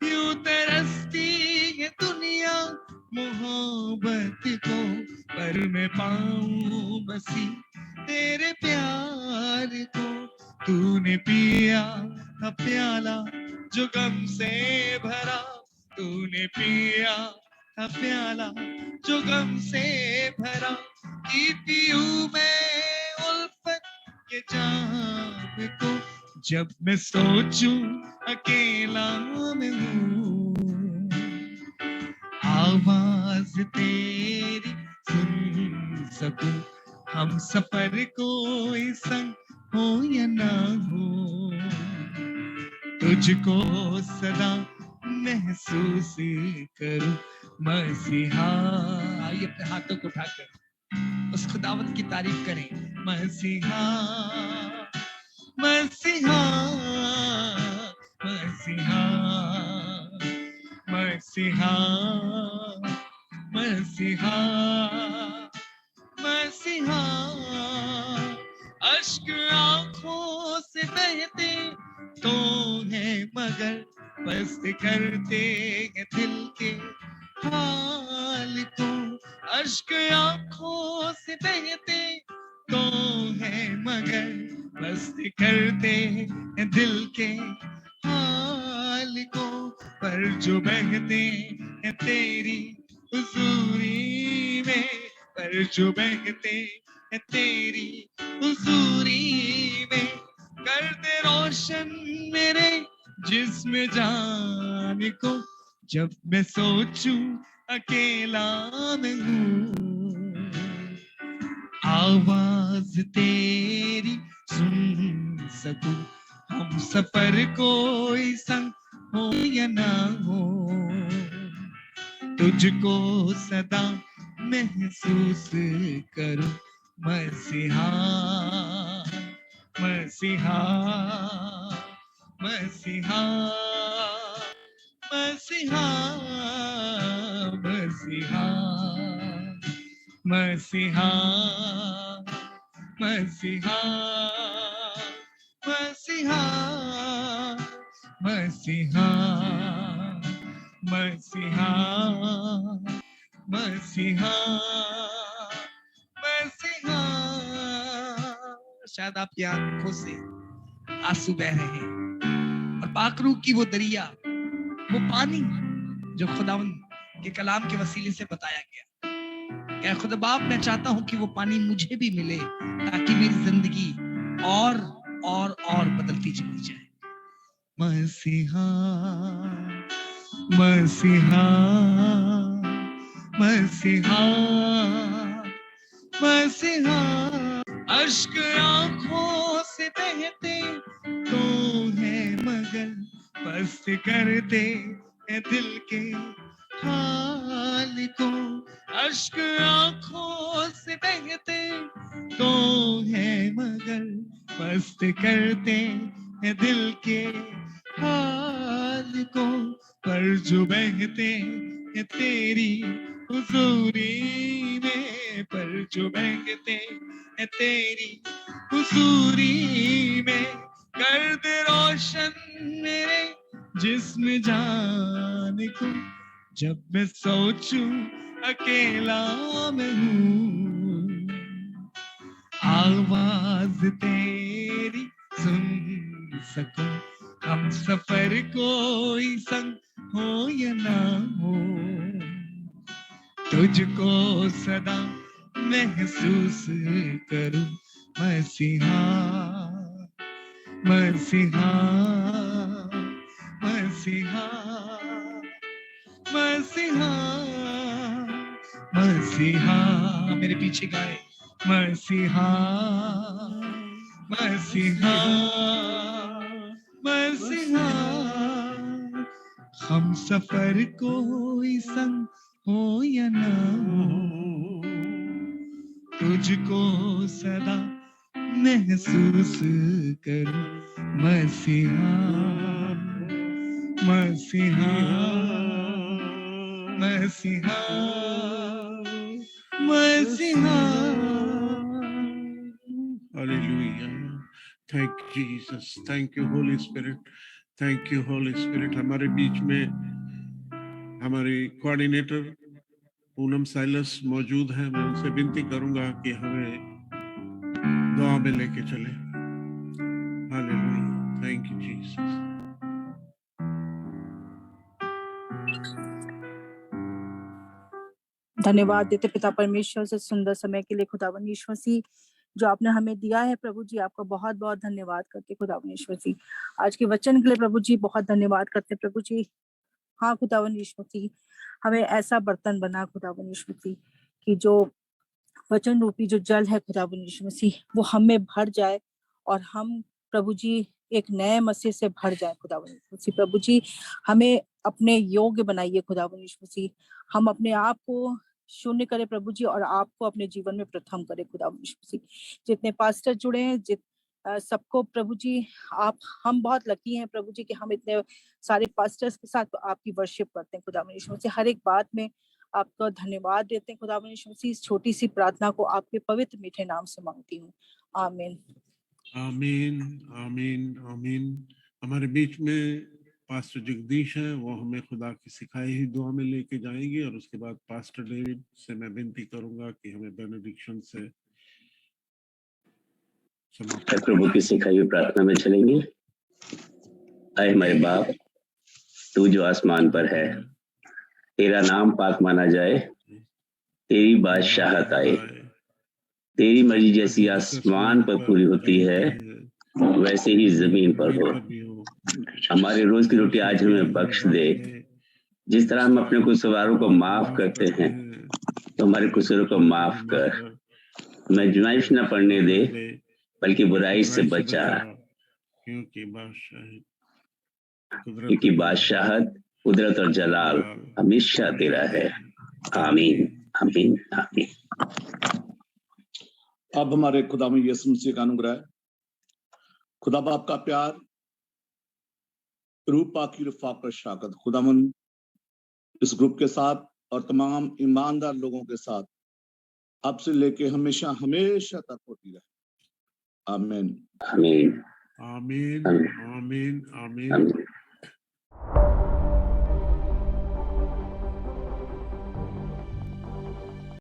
यूं तरसती है दुनिया मोहब्बत को, पर मैं पाऊं मसीह तेरे प्यार को। तूने पिया था प्याला जो गम से भरा, तूने पिया था प्याला जो गम से भरा। पीती हूँ मैं उल्फत के जाम को। जब मैं सोचूं अकेला मैं हूँ, आवाज तेरी सुन सकूं। हम सफर कोई संग हो या ना हो, तुझको सदा महसूस करूं। मसीहा। आइए अपने हाथों को उठाकर उस खुदावंत की तारीफ करें। मसीहा मसीहा मसीहा मसीहा मसीहा मसीहा। अश्क आंखों से बहते तो है मगर मस्त करते हैं दिल के हाल को। अश्क आंखों से बहते तो है मगर मस्त करते हैं दिल के हाल को। पर जो बहते हैं तेरी हुजूरी में, पर जो बहते हैं तेरी हुजूरी में, करते रोशन मेरे जिस्म जान को। जब मैं सोचूं अकेला मैं हूँ, आवाज तेरी सुन सकूं। हम सफर कोई संग हो या ना हो, तुझको सदा महसूस करूं मसीहा मसीहा मसीहा मसीहा मसीहा मसीहा मसीहा मसीहा मसीहा मसीहा मसीहा मसीहा। शायद आपकी आंखों से आंसू बह रहे हैं और पाखरू की वो दरिया, वो पानी जो खुदावन के कलाम के वसीले से बताया गया, क्या खुदा बाप मैं चाहता हूं कि वो पानी मुझे भी मिले ताकि मेरी जिंदगी और बदलती चली जाए। मसीहा मसीहा मसीहा मसीहा। अश्क आंखों से बहते तो है मगर पस्त करते हैं दिल के हाल को। अश्क आंखों से बहते तो है मगर पस्त करते हैं दिल के हाल को। पर जो बहते हैं तेरी हुजूरी में, पर जो बहते हैं तेरी हुजूरी में, कर दे रोशन मेरे जिस्म जान को। जब मैं सोचूं अकेला मैं हूँ, आवाज तेरी सुन सकूं। हम सफर कोई संग हो या ना हो, तुझको सदा महसूस करूं मसीहा मसीहा मसीहा मसीहा मसीहा। मेरे पीछे गाए मसीहा मसीहा मसीहा। हम सफर कोई संग हो या ना हो, तुझको सदा महसूस करूं मसीहा मसीहा मसीहा मसीहा। Hallelujah. Thank you, Jesus. Thank you, Holy Spirit. Thank you, Holy Spirit. हमारे बीच में हमारे कोऑर्डिनेटर पूनम साइलस मौजूद हैं। मैं उनसे विनती करूंगा कि हमें दुआ में लेके चले। Hallelujah. Thank you, Jesus. धन्यवाद देते पिता परमेश्वर से सुंदर समय के लिए खुदावन यीशु मसीह जो आपने हमें दिया है। प्रभु जी आपका बहुत बहुत धन्यवाद करते खुदावन यीशु मसीह। आज के वचन के लिए प्रभु जी बहुत धन्यवाद करते प्रभु जी। हाँ खुदावन यीशु मसीह, हमें ऐसा बर्तन बना खुदावन यीशु मसीह कि जो वचन रूपी जो जल है खुदावन यीशु मसीह वो हम में भर जाए और हम प्रभु जी एक नए मसीह से भर जाए खुदावन यीशु मसीह। प्रभु जी हमें अपने योग्य बनाइए खुदावन यीशु मसीह। हम अपने आप को शून्य करें प्रभु जी और आपको अपने जीवन में प्रथम करें खुदावन यीशु मसीह। जितने पास्टर जुड़े हैं सबको प्रभु जी आप, हम बहुत लकी हैं प्रभु जी कि हम इतने सारे पास्टर्स के साथ आपकी वर्शिप करते हैं खुदावन यीशु मसीह। हर एक बात में आपका धन्यवाद देते हैं खुदावन यीशु मसीह। इस छोटी सी प्रार्थना को आपके पवित्र मीठे नाम से मांगती हूँ, आमीन आमीन आमीन आमीन। हमारे बीच में पास्टर जगदीश हैं, वो हमें खुदा की सिखाई हुई दुआ में लेके जाएंगे और उसके बाद पास्टर डेविड से मैं विनती करूंगा कि हमें बेनेडिक्शन से समाप्त। प्रभु की सिखाई हुई प्रार्थना में चलेंगे। आए हमारे बाप, तू जो आसमान पर है, तेरा नाम पाक माना जाए, तेरी बादशाहत आए, तेरी मर्जी जैसी आसमान पर पूरी होती है वैसे ही जमीन पर हो। हमारे रोज की रोटी आज हमें बख्श दे। जिस तरह हम अपने कसूरवारों को माफ करते हैं तो हमारे कसूरों को माफ कर। हमें जुनाइश न पड़ने दे बल्कि बुराई से बचा, क्योंकि बादशाहत, कुदरत और जलाल हमेशा तेरा है। आमीन। आमीन आमीन। अब हमारे खुदावंद यीशु मसीह का अनुग्रह, खुदा बाप का प्यार, रूह पाक की रफ़ाक़त शफ़क़त खुदावंद इस ग्रुप के साथ और तमाम ईमानदार लोगों के साथ अब से लेके हमेशा हमेशा तक होती रहे। आमीन आमीन आमीन आमीन आमीन आमीन आमीन।